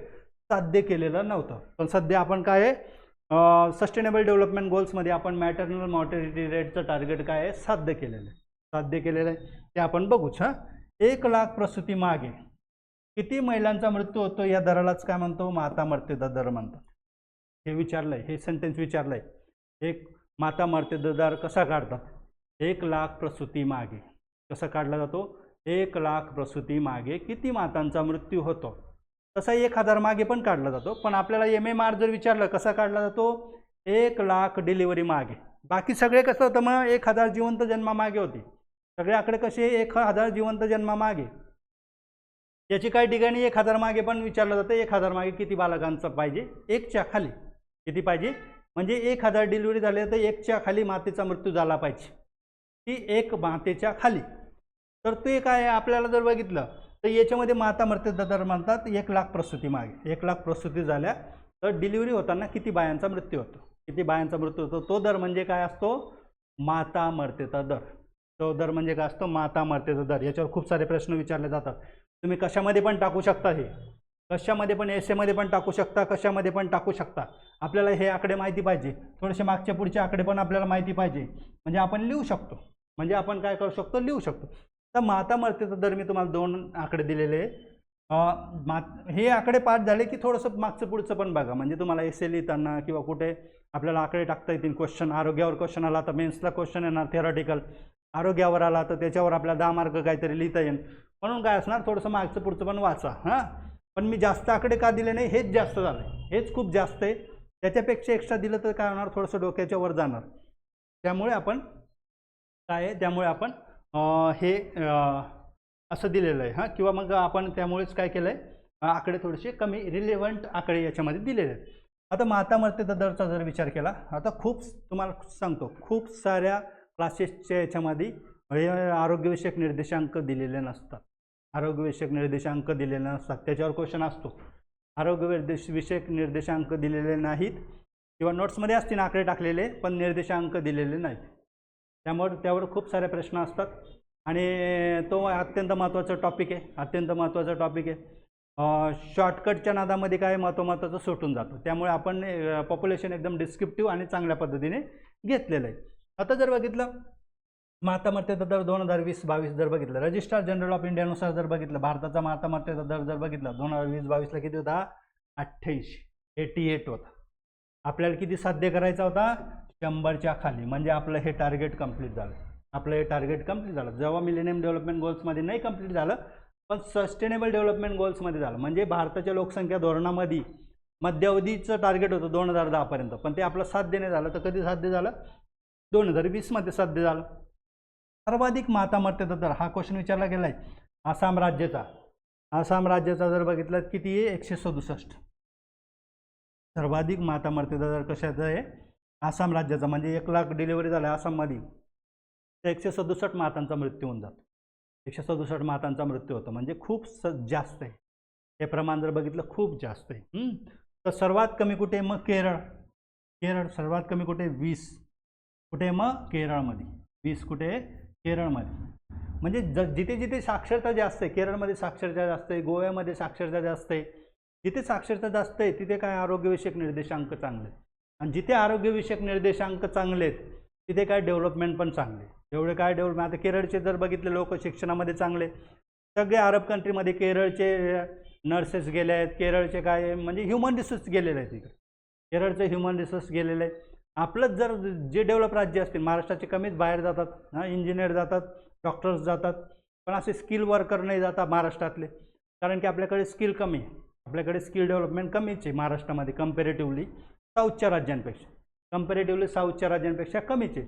साध्य केलेलं नव्हतं. पण सध्या आपण काय आहे सस्टेनेबल डेव्हलपमेंट गोल्समध्ये आपण मॅटर्नल मॉर्टॅलिटी रेटचं टार्गेट काय आहे साध्य केलेलं आहे. ते आपण बघूच. 1 लाख प्रसूती मागे किती महिलांचा मृत्यू होतो या दरालाच काय म्हणतो माता मृत्यूदर दर म्हणतात. हे विचारलंय, हे सेंटेन्स विचारलंय. एक माता मृत्यूदर दर कसा काढतात 1 लाख प्रसूती मागे कसा काढला जातो 1 लाख प्रसूती मागे किती मातांचा मृत्यू होतो तसा 1000 मागे पण काढला जातो. पण आपल्याला MMR जर विचारलं कसा काढला जातो 1 लाख डिलिव्हरी मागे. बाकी सगळे कसं होतं मग 1000 जिवंत जन्मामागे होती. सगळे आकडे कसे 1000 जिवंत जन्मामागे. याची काही ठिकाणी 1000 मागे पण विचारलं जातं 1000 मागे किती बालकांचं पाहिजे 1च्या खाली किती पाहिजे म्हणजे 1000 डिलिव्हरी झाले तर 1च्या खाली मातेचा मृत्यू झाला पाहिजे. ती 1 मातेच्या खाली. तर ते काय आहे, आपल्याला जर बघितलं तर याच्यामध्ये माता मृत्यूचा दर म्हणतात 1,00,000 प्रसूती मागे 1,00,000 प्रसूती झाल्या तर डिलिव्हरी होताना किती बायांचा मृत्यू होतो, किती बायांचा मृत्यू होतो, तो दर म्हणजे काय असतो, माता मृत्यूचा दर. तो दर म्हणजे काय असतो, माता मृत्यूचा दर. याच्यावर खूप सारे प्रश्न विचारले जातात. तुम्ही कशामध्ये पण टाकू शकता, हे कशामध्ये पण एसएमध्ये पण टाकू शकता, कशामध्ये पण टाकू शकता. आपल्याला हे आकडे माहिती पाहिजे, थोडेसे मागचे पुढचे आकडे पण आपल्याला माहिती पाहिजे, म्हणजे आपण लिहू शकतो, म्हणजे आपण काय करू शकतो, लिहू शकतो. तर माता मृत्यूचा दर मी तुम्हाला 2 आकडे दिलेले. हे आकडे पाठ झाले की थोडंसं मागचं पुढचं पण बघा, म्हणजे तुम्हाला एसे लिहिताना किंवा कुठे आपल्याला आकडे टाकता येतील. क्वेश्चन आरोग्यावर क्वेश्चन आला तर मेन्सला क्वेश्चन येणार थिअरॉटिकल, आरोग्यावर आला तर त्याच्यावर आपल्याला 10 मार्क काहीतरी लिहिता येईल. म्हणून काय असणार, थोडंसं मागचं पुढचं पण वाचा. हां, पण मी जास्त आकडे का दिले नाही, हेच जास्त झालं, हेच खूप जास्त आहे. त्याच्यापेक्षा एक्स्ट्रा दिलं तर काय होणार, थोडंसं डोक्याच्या वर जाणार. त्यामुळे आपण काय आहे, त्यामुळे आपण हे असं दिलेलं आहे. हां, किंवा मग आपण त्यामुळेच काय केलं आहे, आकडे थोडेसे कमी रिलेव्हंट आकडे याच्यामध्ये दिलेले आहेत. आता माता मृत्यूचा दरचा जर विचार केला, आता खूप तुम्हाला सांगतो, खूप साऱ्या क्लासेसच्या याच्यामध्ये आरोग्यविषयक निर्देशांक दिलेले नसतात, आरोग्यविषयक निर्देशांक दिलेले नसतात. त्याच्यावर क्वेश्चन असतो, आरोग्यविषयक निर्देशांक दिलेले नाहीत किंवा नोट्समध्ये असतील आकडे टाकलेले पण निर्देशांक दिलेले नाहीत. त्यामुळे त्यावर खूप सारे प्रश्न असतात आणि तो अत्यंत महत्त्वाचा टॉपिक आहे, अत्यंत महत्त्वाचा टॉपिक आहे. शॉर्टकटच्या नादामध्ये काय महत्त्वाचं सुटून जातं. त्यामुळे आपण पॉप्युलेशन एकदम डिस्क्रिप्टिव्ह आणि चांगल्या पद्धतीने घेतलेलं आहे. आता जर बघितलं माता मृत्यूचा दर 2020-22 जर बघितलं, रजिस्ट्रार जनरल ऑफ इंडियानुसार जर बघितलं, भारताचा माता मृत्यूचा दर जर बघितला 2020-22ला किती होता, 88 होता. आपल्याला किती साध्य करायचा होता, 100च्या खाली, म्हणजे आपलं हे टार्गेट कंप्लीट झालं, आपलं हे टार्गेट कंप्लीट झालं. जेव्हा मिलेनियम डेव्हलपमेंट गोल्समध्ये नाही कंप्लीट झालं पण सस्टेनेबल डेव्हलपमेंट गोल्समध्ये झालं, म्हणजे भारताच्या लोकसंख्या धोरणामध्ये मध्यावधीचं टार्गेट होतं 2010 पर्यंत, पण ते आपलं साध्य नाही झालं. तर कधी साध्य झालं, 2020मध्ये साध्य झालं. सर्वाधिक माता मृत्यूचा दर हा क्वेश्चन विचारला गेला आहे आसाम राज्याचा. आसाम राज्याचा जर बघितलं किती आहे, 167. सर्वाधिक माता मृत्यूचा दर कशाचा आहे, आसाम राज्याचा. म्हणजे 1,00,000 डिलिव्हरी झाल्या आसाममध्ये तर 167 मातांचा मृत्यू होऊन जातो, 167 मातांचा मृत्यू होतो, म्हणजे खूप जास्त आहे हे प्रमाण. जर बघितलं खूप जास्त आहे. तर सर्वात कमी कुठे, मग केरळ. केरळ सर्वात कमी कुठे, 20. कुठे, मग केरळमध्ये 20. कुठे, केरळमध्ये. म्हणजे जिथे जिथे साक्षरता जास्त आहे, केरळमध्ये साक्षरता जास्त आहे, गोव्यामध्ये साक्षरता जास्त आहे. जिथे साक्षरता जास्त आहे तिथे काय आरोग्यविषयक निर्देशांक चांगले आहेत, आणि जिथे आरोग्यविषयक निर्देशांक चांगले आहेत तिथे काय डेव्हलपमेंट पण चांगले. एवढे काय डेव्हलपमेंट, आता केरळचे जर बघितले लोक शिक्षणामध्ये चांगले, सगळे अरब कंट्रीमध्ये केरळचे नर्सेस गेले आहेत, केरळचे काय म्हणजे ह्युमन रिसोर्स गेलेले आहेत तिकडे, केरळचे ह्युमन रिसोर्स गेलेले आहे. आपलं जर जे डेव्हलप राज्य असतील, महाराष्ट्राचे कमीच बाहेर जातात, इंजिनियर जातात, डॉक्टर्स जातात, पण असे स्किल वर्कर नाही जातात महाराष्ट्रातले, कारण की आपल्याकडे स्किल कमी आहे, आपल्याकडे स्किल डेव्हलपमेंट कमीच आहे महाराष्ट्रामध्ये कंपॅरेटिव्हली साऊथच्या राज्यांपेक्षा, साऊथच्या राज्यांपेक्षा कमीच आहे.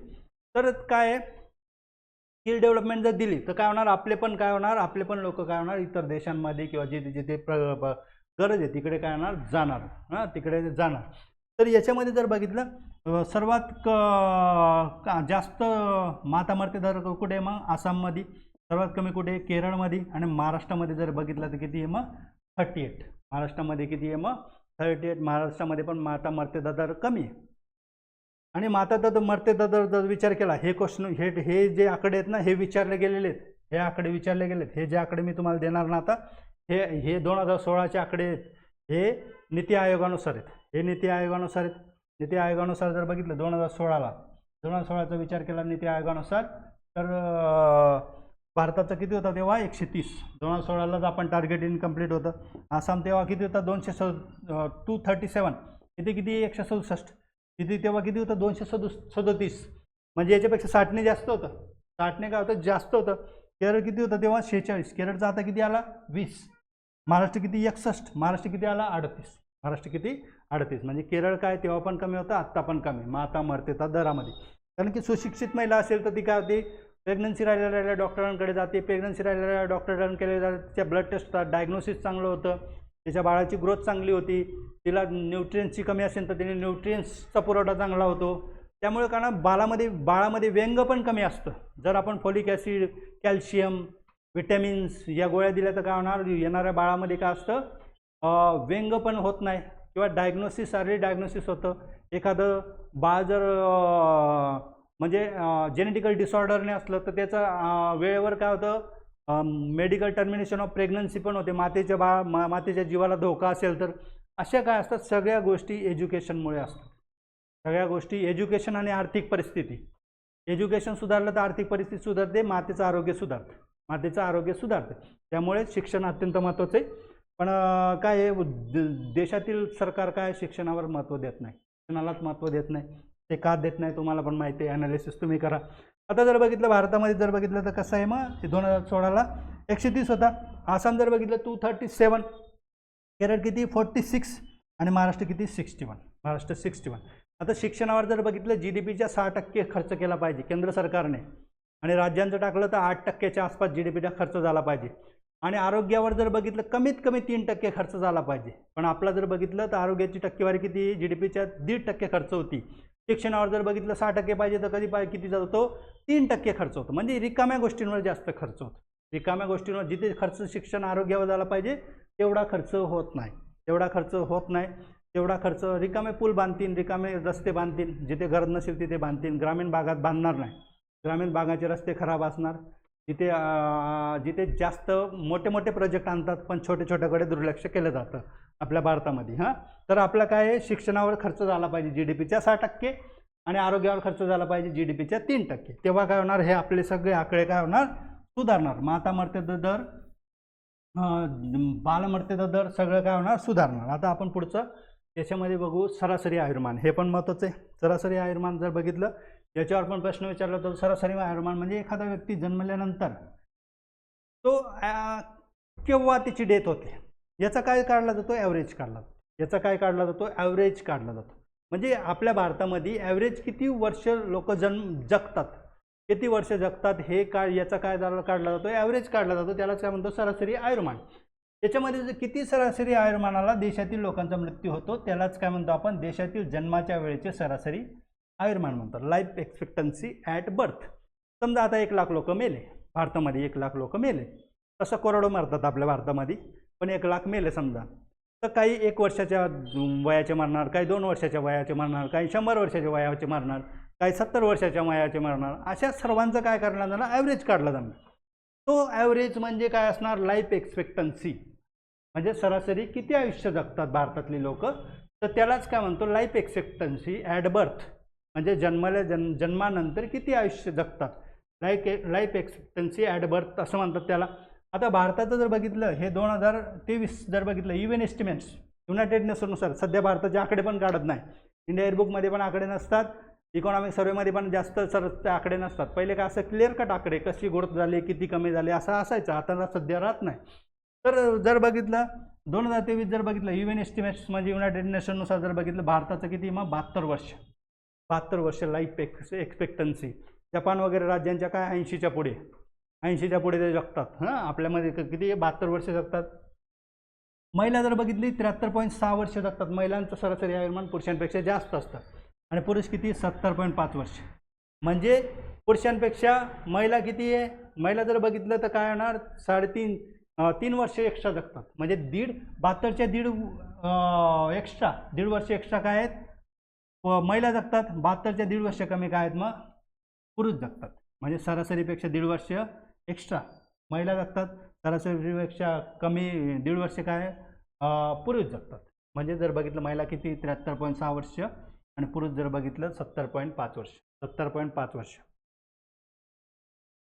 तर काय आहे, स्किल डेव्हलपमेंट जर दिली तर काय होणार, आपले पण काय होणार, आपले पण लोक काय होणार, इतर देशांमध्ये किंवा जिथे जिथे गरज आहे तिकडे काय होणार, जाणार, तिकडे जाणार. तर याच्यामध्ये जर बघितलं सर्वात जास्त माता मृत्यू दर कुठे, मग आसाममध्ये. सर्वात कमी कुठे, केरळमध्ये. आणि महाराष्ट्रामध्ये जर बघितलं तर किती आहे, मग 38. महाराष्ट्रामध्ये किती आहे, मग 38. महाराष्ट्रामध्ये पण माता मृत्यूचा दर कमी आहे. आणि माता मृत्यूचा दर जर विचार केला, हे क्वेश्चन हे जे आकडे आहेत ना, हे विचारले गेलेले आहेत, हे आकडे विचारले गेलेत. हे जे आकडे मी तुम्हाला देणार ना आता, हे 2016चे आकडे आहेत, हे नीती आयोगानुसार आहेत, हे नीती आयोगानुसार आहेत. नीती आयोगानुसार जर बघितलं 2016चा विचार केला नीती आयोगानुसार, तर भारताचं किती होता तेव्हा, 130. 2016लाच आपण टार्गेट इनकम्प्लीट होतं. आसाम तेव्हा किती होता, 237. इथे किती, 167. तिथे तेव्हा किती होतं, 237. म्हणजे याच्यापेक्षा 60ने जास्त होतं, 60ने काय होतं, जास्त होतं. केरळ किती होतं तेव्हा, 46. केरळचा आता किती आला, 20. महाराष्ट्र किती, 61. महाराष्ट्र किती आला, 38. महाराष्ट्र किती, 38. म्हणजे केरळ काय तेव्हा पण कमी होतं, आत्ता पण कमी माता मृत्यूचा दरामध्ये. कारण की सुशिक्षित महिला असेल तर ती काय होती, प्रेग्नन्सी राहिलेल्या डॉक्टरांकडे जाते, प्रेग्नन्सी राहिलेल्या डॉक्टरांकडे जाते, तिच्या ब्लड टेस्ट होतात, डायग्नोसिस चांगलं होतं, तिच्या बाळाची ग्रोथ चांगली होती, तिला न्यूट्रियन्सची कमी असेल तर तिने न्यूट्रियन्सचा पुरवठा चांगला होतो. त्यामुळे कारण बाळामध्ये व्यंग पण कमी असतं. जर आपण फॉलिक ॲसिड, कॅल्शियम विटॅमिन्स या गोळ्या दिल्या तर काय होणार, येणाऱ्या बाळामध्ये काय असतं, व्यंग पण होत नाही किंवा डायग्नोसिस अर्ली डायग्नोसिस होतं. एखादं बाळ जर म्हणजे जेनेटिकल डिसऑर्डरने असलं तर त्याचं वेळेवर काय होतं, मेडिकल टर्मिनेशन ऑफ प्रेग्नन्सी पण होते. मातेच्या जीवाला धोका असेल तर अशा काय असतात, सगळ्या गोष्टी एज्युकेशनमुळे असतात. सगळ्या गोष्टी एज्युकेशन आणि आर्थिक परिस्थिती. एज्युकेशन सुधारलं तर आर्थिक परिस्थिती सुधारते, मातेचं आरोग्य सुधारते, मातेचं आरोग्य सुधारते. त्यामुळे शिक्षण अत्यंत महत्त्वाचं आहे. पण काय आहे, देशातील सरकार काय शिक्षणावर महत्त्व देत नाही, शिक्षणालाच महत्त्व देत नाही. ते का देत नाही तुम्हाला पण माहिती आहे, ॲनालिसिस तुम्ही करा. आता जर बघितलं भारतामध्ये जर बघितलं तर कसं आहे, मग 2016ला 130 होता. आसाम जर बघितलं 237, केरळ किती 46 आणि महाराष्ट्र किती 61. महाराष्ट्र 61. आता शिक्षणावर जर बघितलं GDPच्या 6% खर्च केला पाहिजे केंद्र सरकारने, आणि राज्यांचं टाकलं तर 8%च्या आसपास GDPचा खर्च झाला पाहिजे. आणि आरोग्यावर जर बघितलं कमीत कमी 3% खर्च झाला पाहिजे. पण आपला जर बघितलं तर आरोग्याची टक्केवारी किती, GDPच्या 1.5% खर्च होती. शिक्षणावर जर बघितलं 6% पाहिजे तर किती जातो, 3% खर्च होतो. म्हणजे रिकाम्या गोष्टींवर जास्त खर्च होतो. रिकाम्या गोष्टींवर जिथे खर्च शिक्षण आरोग्यावर झाला पाहिजे तेवढा खर्च होत नाही, तेवढा खर्च होत नाही. तेवढा खर्च रिकामे पूल बांधतील, रिकामे रस्ते बांधतील, जिथे गरज नसेल तिथे बांधतील. ग्रामीण भागात बांधणार नाही. ग्रामीण भागाचे रस्ते खराब असणार. जिथे जास्त मोठे मोठे प्रोजेक्ट आणतात पण छोटे छोट्याकडे दुर्लक्ष केलं जातं आपल्या भारतामध्ये. तर आपलं काय आहे, शिक्षणावर खर्च झाला पाहिजे GDPच्या 6% आणि आरोग्यावर खर्च झाला पाहिजे GDPच्या 3%. तेव्हा काय होणार, हे आपले सगळे आकडे काय होणार, सुधारणार. माता मर्यादा दर, बालमर्यादा दर सगळं काय होणार, सुधारणार. आता आपण पुढचं याच्यामध्ये बघू सरासरी आयुर्मान. हे पण महत्त्वाचं आहे. सरासरी आयुर्मान जर बघितलं, याच्यावर पण प्रश्न विचारला तर सरासरी आयुर्मान म्हणजे एखादा व्यक्ती जन्मल्यानंतर तो केव्हा त्याची डेथ होते याचा काय काढला जातो, ॲव्हरेज काढला जातो. याचा काय काढला जातो, ॲव्हरेज काढला जातो. म्हणजे आपल्या भारतामध्ये ॲव्हरेज किती वर्ष लोक जगतात, किती वर्ष जगतात हे याचा काय काढला जातो, ॲव्हरेज काढला जातो. त्यालाच काय म्हणतो, सरासरी आयुर्मान. याच्यामध्ये किती सरासरी आयुर्मानाला देशातील लोकांचा मृत्यू होतो त्यालाच काय म्हणतो आपण, देशातील जन्माच्या वेळेचे सरासरी आयुर्मान म्हणतात. Life expectancy at birth. समजा आता 1 लाख लोक मेले भारतामध्ये, 1 लाख लोक मेले. तसं करोडो मरतात आपल्या भारतामध्ये, पण 1 लाख मेले समजा. तर काही 1 वर्षाच्या वयाचे मरणार, काही 2 वर्षाच्या वयाचे मरणार, काही 100 वर्षाच्या वयाचे मरणार, काही 70 वर्षाच्या वयाचे मरणार. अशा सर्वांचं काय करण्यात जाणार, ॲव्हरेज काढला जाणार. तो ॲव्हरेज म्हणजे काय असणार, लाईफ एक्सपेक्टन्सी. म्हणजे सरासरी किती आयुष्य जगतात भारतातली लोक, तर त्यालाच काय म्हणतो, लाईफ एक्सपेक्टन्सी ॲट बर्थ. म्हणजे जन्मानंतर किती आयुष्य जगतात, लाईफ एक्सपेक्टन्सी ॲट बर्थ असं म्हणतात त्याला. आता भारताचं जर बघितलं, हे 2023 जर बघितलं, UN एस्टिमेट्स युनायटेड नेशननुसार, सध्या भारताचे आकडे पण काढत नाही, इंडिया एअरबुकमध्ये पण आकडे नसतात, इकॉनॉमिक सर्वेमध्ये पण जास्त आकडे नसतात. पहिले काय असं क्लिअर कट आकडे, कशी ग्रोथ झाली, किती कमी झाले असं असायचं, आता सध्या राहत नाही. तर जर बघितलं 2023 जर बघितलं, UN एस्टिमेट्स म्हणजे युनायटेड नेशननुसार जर बघितलं, भारताचं किती, मग 72 वर्ष लाईफ एक्सपेक्टन्सी. जपान वगैरे राज्यांच्या काय 80च्या पुढे ते जगतात. आपल्यामध्ये किती 72 वर्ष जगतात. महिला जर बघितली 73.6 वर्ष जगतात. महिलांचं सरासरी आयुर्मान पुरुषांपेक्षा जास्त असतं. आणि पुरुष किती 70.5 वर्ष. म्हणजे पुरुषांपेक्षा महिला किती आहे, महिला जर बघितलं तर काय होणार, 3.5 वर्ष एक्स्ट्रा जगतात. म्हणजे 72च्या 1.5 वर्ष एक्स्ट्रा काय आहेत, महिला जगतात. 72च्या 1.5 वर्ष कमी काय आहेत, मग पुरुष जगतात. म्हणजे सरासरीपेक्षा 1.5 वर्ष एक्स्ट्रा महिला जगतात, सरासरीपेक्षा कमी 1.5 वर्ष काय पुरुष जगतात. म्हणजे जर बघितलं महिला किती 73.6 वर्ष आणि पुरुष जर बघितलं 70.5 वर्ष. 70.5 वर्ष.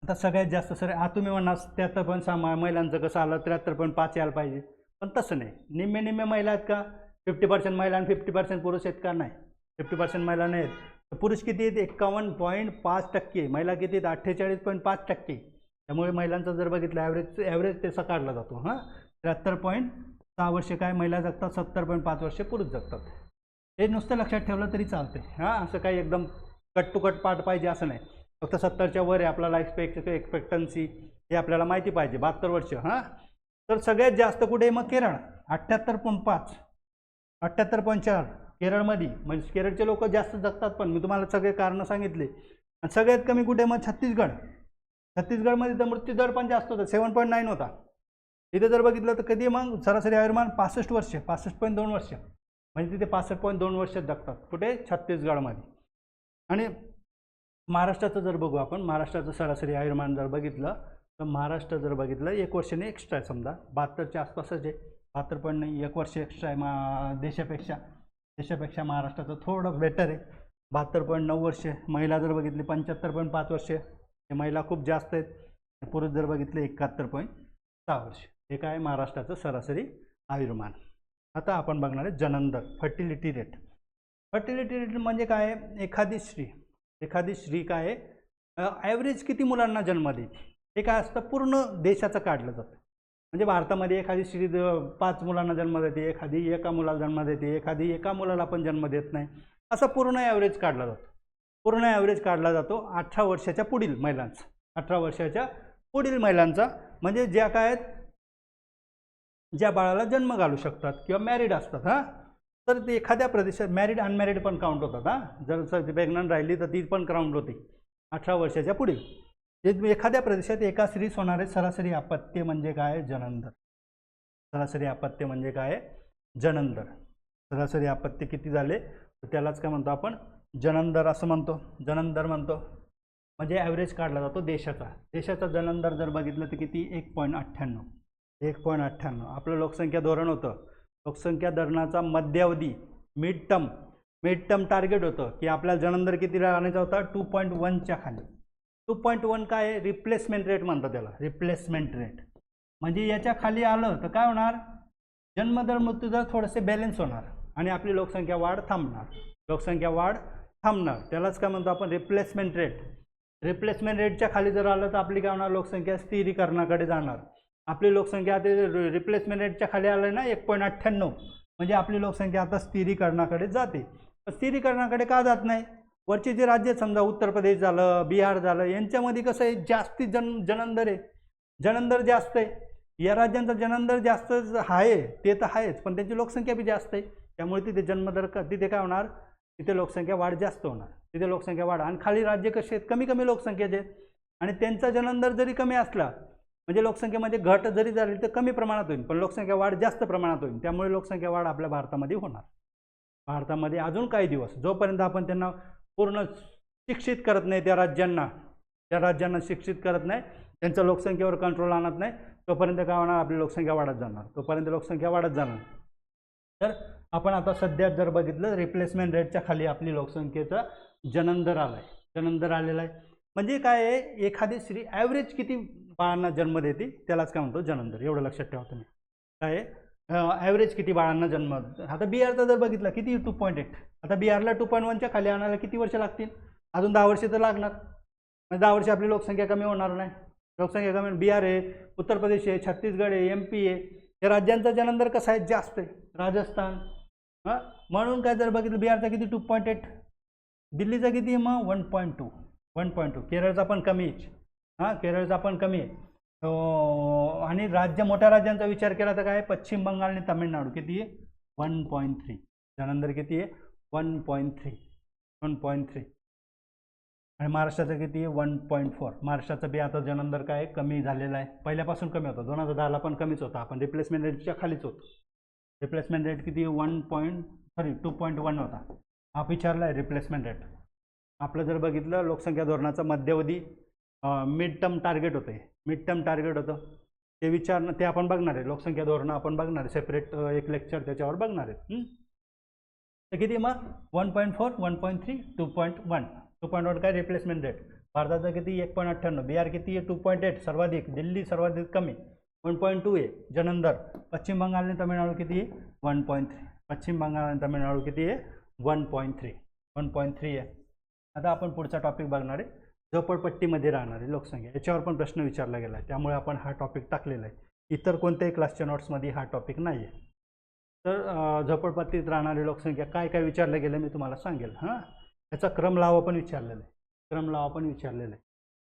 आता सगळ्यात जास्त तुम्ही म्हणा 73.6 महिलांचं कसं आलं, 73.5 यायला पाहिजे, पण तसं नाही. निम्मे महिला आहेत का, 50% महिला आणि 50% पुरुष आहेत का, नाही. 50% महिला नाहीत. पुरुष किती आहेत, 51.5%. महिला किती आहेत, 48.5%. त्यामुळे महिलांचं जर बघितलं ॲव्हरेज त्याचा काढला जातो. 73.6 वर्ष काय महिला जगतात, 70.5 वर्ष पुरुष जगतात. हे नुसतं लक्षात ठेवलं तरी चालते. असं काही एकदम कट टू कट पाठ पाहिजे असं नाही. फक्त 70च्या वर आहे आपला लाईफ एक्सपेक्टन्सी हे आपल्याला माहिती पाहिजे. 72 वर्ष. तर सगळ्यात जास्त कुठे, मग केरळ 78.5, 78.4 केरळमध्ये. म्हणजे केरळचे लोक जास्त जगतात, पण मी तुम्हाला सगळे कारणं सांगितले. आणि सगळ्यात कमी कुठे, मग छत्तीसगड. छत्तीसगडमध्ये तर मृत्यूदर पण जास्त होता, 7.9 होता. इथे जर बघितलं तर कधी मग सरासरी आयुर्मान 65 वर्ष, 65.2 वर्ष, म्हणजे तिथे 65.2 वर्ष जगतात. कुठे? छत्तीसगडमध्ये. आणि महाराष्ट्राचं जर बघू आपण, महाराष्ट्राचं सरासरी आयुर्मान जर बघितलं तर महाराष्ट्र जर बघितलं 1 वर्षाने एक्स्ट्रा आहे, समजा 72च्या आसपासच आहे, 72.9, 1 वर्ष एक्स्ट्रा आहे देशापेक्षा महाराष्ट्राचं थोडं बेटर आहे, 72.9 वर्ष. महिला जर बघितली 75.5 वर्ष, हे महिला खूप जास्त आहेत. पुरुष जर बघितले 71.6 वर्ष. हे काय? महाराष्ट्राचं सरासरी आयुर्मान. आता आपण बघणार आहे जनन दर, फर्टिलिटी रेट. फर्टिलिटी रेट म्हणजे काय? एखादी स्त्री काय ॲव्हरेज किती मुलांना जन्म देते, हे काय असतं? पूर्ण देशाचं काढलं जातं. म्हणजे भारतामध्ये एखादी स्त्री 5 मुलांना जन्म देते, एखादी एका मुलाला जन्म देते, एखादी एका मुलाला पण जन्म देत नाही, असा पूर्ण ॲव्हरेज काढला जातो. पूर्ण ॲव्हरेज काढला जातो 18 वर्षाच्या पुढील महिलांचा. 18 वर्षाच्या पुढील महिलांचा म्हणजे ज्या काय ज्या बाळाला जन्म घालू शकतात किंवा मॅरिड असतात. हां, तर ते एखाद्या प्रदेशात मॅरिड अनमॅरिड पण काउंट होतात. हां, जर प्रेग्नंट राहिली तर ती पण काउंट होते 18 वर्षाच्या पुढील. जे एखाद्या प्रदेशात एका स्त्रीस होणारे सरासरी अपत्य म्हणजे काय? जनन दर. सरासरी अपत्य म्हणजे काय? जनन दर. सरासरी अपत्य किती झाले तर त्यालाच काय म्हणतो आपण? जनन दर असं म्हणतो. जनन दर म्हणतो म्हणजे ॲव्हरेज काढला जातो देशाचा जनन दर जर बघितलं तर किती? 1.98. 1.98 आपलं लोकसंख्या धोरण होतं. लोकसंख्या धोरणाचा मध्यावधी मिड टर्म टार्गेट होतं की आपल्याला जनन दर किती आणायचा होता? 2.1च्या खाली. 2.1 काय आहे? रिप्लेसमेंट रेट म्हणतात त्याला. रिप्लेसमेंट रेट म्हणजे याच्या खाली आलं तर काय होणार? जन्मदर मृत्यूदर थोडेसे बॅलन्स होणार आणि आपली लोकसंख्या वाढ थांबणार. त्यालाच काय म्हणतो आपण? Replacement rate. रिप्लेसमेंट रेटच्या खाली जर आलं तर आपली काय होणार? लोकसंख्या स्थिरीकरणाकडे जाणार. आपली लोकसंख्या आता रिप्लेसमेंट रेटच्या खाली आलं ना 1.98, म्हणजे आपली लोकसंख्या आता स्थिरीकरणाकडे जाते. स्थिरीकरणाकडे का जात नाही? वरचे जे राज्य समजा उत्तर प्रदेश झालं, बिहार झालं, यांच्यामध्ये कसं आहे? जास्ती जनन दर आहे, जनन दर जास्त आहे. या राज्यांचा जनन दर जास्त आहे ते तर आहेच, पण त्यांची लोकसंख्या बी जास्त आहे. त्यामुळे तिथे जन्मदर तिथे काय होणार? तिथे लोकसंख्या वाढ जास्त होणार. तिथे लोकसंख्या वाढ. आणि खाली राज्य कसे आहेत? कमी लोकसंख्येचे आहेत आणि त्यांचा जनन दर जरी कमी असला म्हणजे लोकसंख्येमध्ये घट जरी झाली तर कमी प्रमाणात होईल, पण लोकसंख्या वाढ जास्त प्रमाणात होईल. त्यामुळे लोकसंख्या वाढ आपल्या भारतामध्ये होणार. भारतामध्ये अजून काही दिवस जोपर्यंत आपण त्यांना पूर्ण शिक्षित करत नाही, त्या राज्यांना शिक्षित करत नाही, त्यांच्या लोकसंख्येवर कंट्रोल आणत नाही, तोपर्यंत काय होणार? आपली लोकसंख्या वाढत जाणार. तर आपण आता सध्या जर बघितलं रिप्लेसमेंट रेटच्या खाली आपली लोकसंख्येचा जनन दर आलेला आहे. म्हणजे काय आहे? एखादी स्त्री ॲव्हरेज किती बाळांना जन्म देते त्यालाच काय म्हणतो? जनन दर. एवढं लक्षात ठेवा तुम्ही. काय ॲव्हरेज किती बाळांना जन्म. आता बिहारचा जर बघितला किती? 2.8. आता बिहारला 2.1च्या खाली आणायला किती वर्ष लागतील? अजून 10 वर्ष तर लागणार. म्हणजे 10 वर्ष आपली लोकसंख्या कमी होणार नाही. लोकसंख्या कमी. बिहार आहे, उत्तर प्रदेश आहे, छत्तीसगड आहे, MP आहे, या राज्यांचा जनन दर कसा आहे? जास्त आहे. राजस्थान. हां, म्हणून काय जर बघितलं बिहारचा किती? 2.8. दिल्लीचा किती आहे मग? 1.2. केरळचा पण कमी आहे. हां, केरळचा पण कमी आहे. आणि मोठ्या राज्यांचा विचार केला तर काय? पश्चिम बंगाल आणि तामिळनाडू किती आहे? 1.3. जनन दर किती आहे? 1.3. आणि महाराष्ट्राचं किती आहे? 1.4. महाराष्ट्राचं बी आता जनन दर काय? कमी झालेला आहे. पहिल्यापासून कमी होता, 2010ला पण कमीच होता. आपण रिप्लेसमेंट रेटच्या खालीच होतो. रिप्लेसमेंट रेट किती? 2.1 होता. हा विचारला आहे रिप्लेसमेंट रेट. आपलं जर बघितलं लोकसंख्या धोरणाचा मध्यावधी मिड टर्म टार्गेट होतं. ते आपण बघणार आहे. लोकसंख्या धोरण आपण बघणार आहे, सेपरेट एक लेक्चर त्याच्यावर बघणार आहे. तर किती मग? 1.4, 1.3, 2.1. 2.1 काय? Replacement rate. भारताचा किती? 1.98. बिहार किती आहे? 2.8 सर्वाधिक. दिल्ली सर्वाधिक कमी 1.2 आहे जनन दर. पश्चिम बंगाल आणि तामिळनाडू किती आहे? 1.3. पश्चिम बंगाल आणि तामिळनाडू किती आहे? 1.3 आहे. आता आपण पुढचा टॉपिक बघणार आहे, झोपडपट्टीमध्ये राहणारी लोकसंख्या. याच्यावर पण प्रश्न विचारला गेला आहे, त्यामुळे आपण हा टॉपिक टाकलेला आहे. इतर कोणत्याही क्लासच्या नोट्समध्ये हा टॉपिक नाही आहे. तर झोपडपट्टीत राहणारी लोकसंख्या काय काय विचारलं गेलं मी तुम्हाला सांगेल. हां, याचा क्रमलावा पण विचारलेला आहे.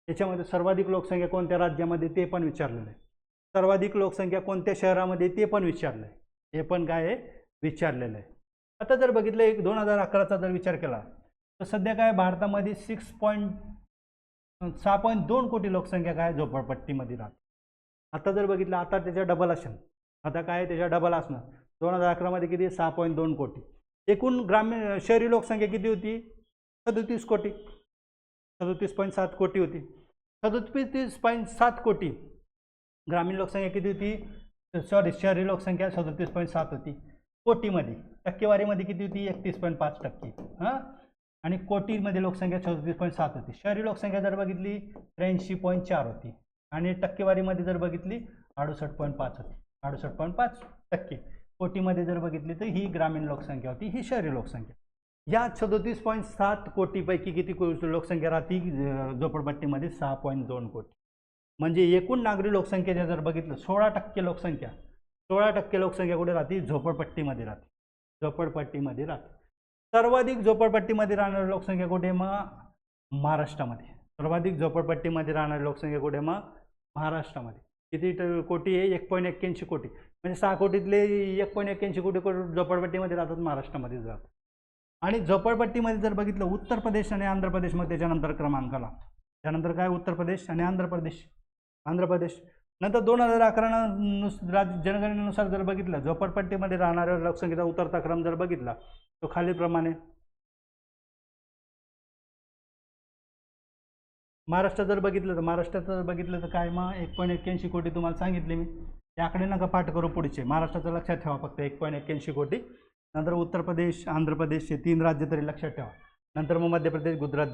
त्याच्यामध्ये सर्वाधिक लोकसंख्या कोणत्या राज्यामध्ये ते पण विचारलेलं आहे. सर्वाधिक लोकसंख्या कोणत्या शहरामध्ये ते पण विचारलं आहे. हे पण काय आहे? विचारलेलं आहे. आता जर बघितलं 2011चा जर विचार केला तर सध्या काय भारतामध्ये 6.2 कोटी लोकसंख्या काय झोपडपट्टीमध्ये राहते. आता जर बघितलं आता त्याच्या डबल असेल, आता काय त्याच्या डबल असणार. 2011 मध्ये किती 6.2 कोटी. एकूण ग्रामीण शहरी लोकसंख्या किती होती 37 कोटी, 37.7 कोटी होती. 37.7 कोटी. ग्रामीण लोकसंख्या किती होती शहरी लोकसंख्या 37.7 होती कोटीमध्ये. टक्केवारीमध्ये किती होती 31.5%. हां, आणि कोटीमध्ये लोकसंख्या 37.7 होती. शहरी लोकसंख्या जर बघितली 83.4 होती आणि टक्केवारीमध्ये जर बघितली 68.5 होती. 68.5%. कोटीमध्ये जर बघितली तर ही ग्रामीण लोकसंख्या होती, ही शहरी लोकसंख्या. या 37.7 कोटीपैकी किती लोकसंख्या राहती झोपडपट्टीमध्ये 6.2 कोटी. म्हणजे एकूण नागरी लोकसंख्येच्या जर बघितलं 16% लोकसंख्या, 16% लोकसंख्या कुठे राहते झोपडपट्टीमध्ये राहते. झोपडपट्टीमध्ये राहते. सर्वाधिक झोपडपट्टीमध्ये राहणारी लोकसंख्या कुठे मग महाराष्ट्रामध्ये. सर्वाधिक झोपडपट्टीमध्ये राहणारी लोकसंख्या कुठे मग महाराष्ट्रामध्ये. किती कोटी आहे 1.81 कोटी. म्हणजे 6 कोटीतले 1.81 कोटी झोपडपट्टीमध्ये राहतात, महाराष्ट्रामध्ये जातात. आणि झोपडपट्टीमध्ये जर बघितलं उत्तर प्रदेश आणि आंध्र प्रदेशमध्ये त्याच्यानंतर क्रमांकाला. त्यानंतर काय उत्तर प्रदेश आणि आंध्र प्रदेश. नंतर 2011 जनगणनेनुसार जर बघितलं झोपडपट्टीमध्ये राहणाऱ्या लोकसंख्येचा उतरता क्रम जर बघितला तो खालीलप्रमाणे. महाराष्ट्रात जर बघितलं तर काय मग 1.81 कोटी तुम्हाला सांगितले मी. ते आकडे नका पाठ करू पुढचे, महाराष्ट्राचं लक्षात ठेवा फक्त 1.81 कोटी. नंतर उत्तर प्रदेश आंध्र प्रदेश हे 3 राज्य तरी लक्षात ठेवा. नंतर मग मध्य प्रदेश गुजरात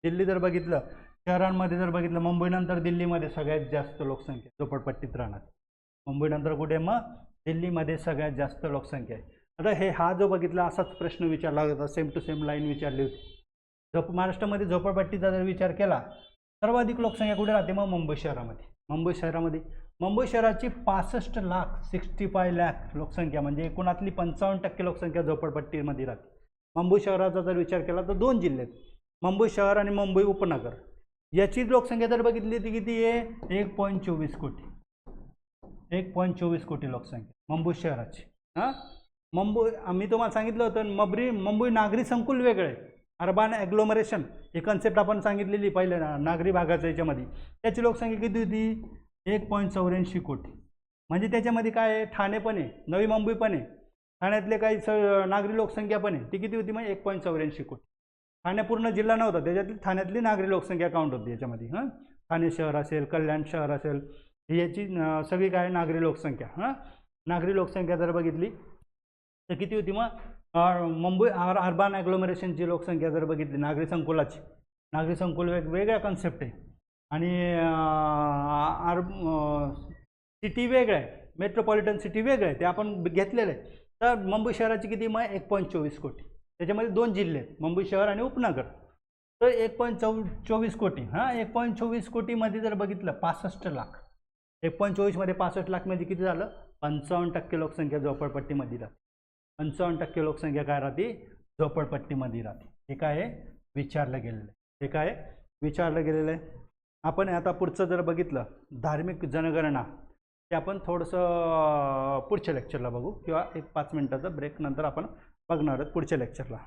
दिल्ली जर बघितलं शहरांमध्ये जर बघितलं मुंबईनंतर दिल्लीमध्ये सगळ्यात जास्त लोकसंख्या झोपडपट्टीत राहणार. मुंबईनंतर कुठे मग दिल्लीमध्ये सगळ्यात जास्त लोकसंख्या आहे. आता हा जो बघितला असाच प्रश्न विचारला होता, सेम टू सेम लाईन विचारली होती. महाराष्ट्रामध्ये झोपडपट्टीचा जर विचार केला सर्वाधिक लोकसंख्या कुठे राहते मग मुंबई शहरामध्ये. मुंबई शहराची 65 लाख लोकसंख्या म्हणजे एकूणातली 55% लोकसंख्या झोपडपट्टीमध्ये राहते. मुंबई शहराचा जर विचार केला तर 2 जिल्हे आहेत, मुंबई शहर आणि मुंबई उपनगर. याची लोकसंख्या जर बघितली ती किती आहे 1.24 कोटी. 1.24 कोटी लोकसंख्या मुंबई शहराची. हां, मी तुम्हाला सांगितलं होतं मुंबई नागरी संकुल वेगळं आहे, अर्बन ॲग्लोमरेशन ही कन्सेप्ट आपण सांगितलेली पहिले नागरी भागाच्या याच्यामध्ये. त्याची लोकसंख्या किती होती 1.84 कोटी. म्हणजे त्याच्यामध्ये काय आहे ठाणे पण आहे, नवी मुंबई पण आहे, ठाण्यातले काही नागरी लोकसंख्या पण आहे. ती किती होती मग 1.84 कोटी. ठाणे पूर्ण जिल्हा नव्हता, त्याच्यातली ठाण्यातली नागरी लोकसंख्या काउंट होती याच्यामध्ये. हां, ठाणे शहर असेल, कल्याण शहर असेल, याची सगळी काय नागरी लोकसंख्या. हां, नागरी लोकसंख्या जर बघितली तर किती होती मग मुंबई अर्बन ॲग्लोमरेशनची लोकसंख्या जर बघितली नागरी संकुल वेगळ्या कन्सेप्ट आहे आणि सिटी वेगळं आहे, मेट्रोपॉलिटन सिटी वेगळं आहे, ते आपण घेतलेलं आहे. तर मुंबई शहराची किती मग 1.24 कोटी. त्याच्यामध्ये 2 जिल्हे आहेत, मुंबई शहर आणि उपनगर. तर 1.24 कोटी. हां, 1.24 कोटीमध्ये जर बघितलं 65 लाख. 1.24 मध्ये 65 लाख म्हणजे किती झालं 55% लोकसंख्या झोपडपट्टीमध्ये राहते. 55% लोकसंख्या काय राहते झोपडपट्टीमध्ये राहते. हे काय विचारलं गेलेलं आहे. आपण आता पुढचं जर बघितलं धार्मिक जनगणना ते आपण थोडंसं पुढच्या लेक्चरला बघू किंवा 1-5 मिनिटाचा ब्रेक नंतर आपण बघणार आहोत पुढच्या लेक्चरला.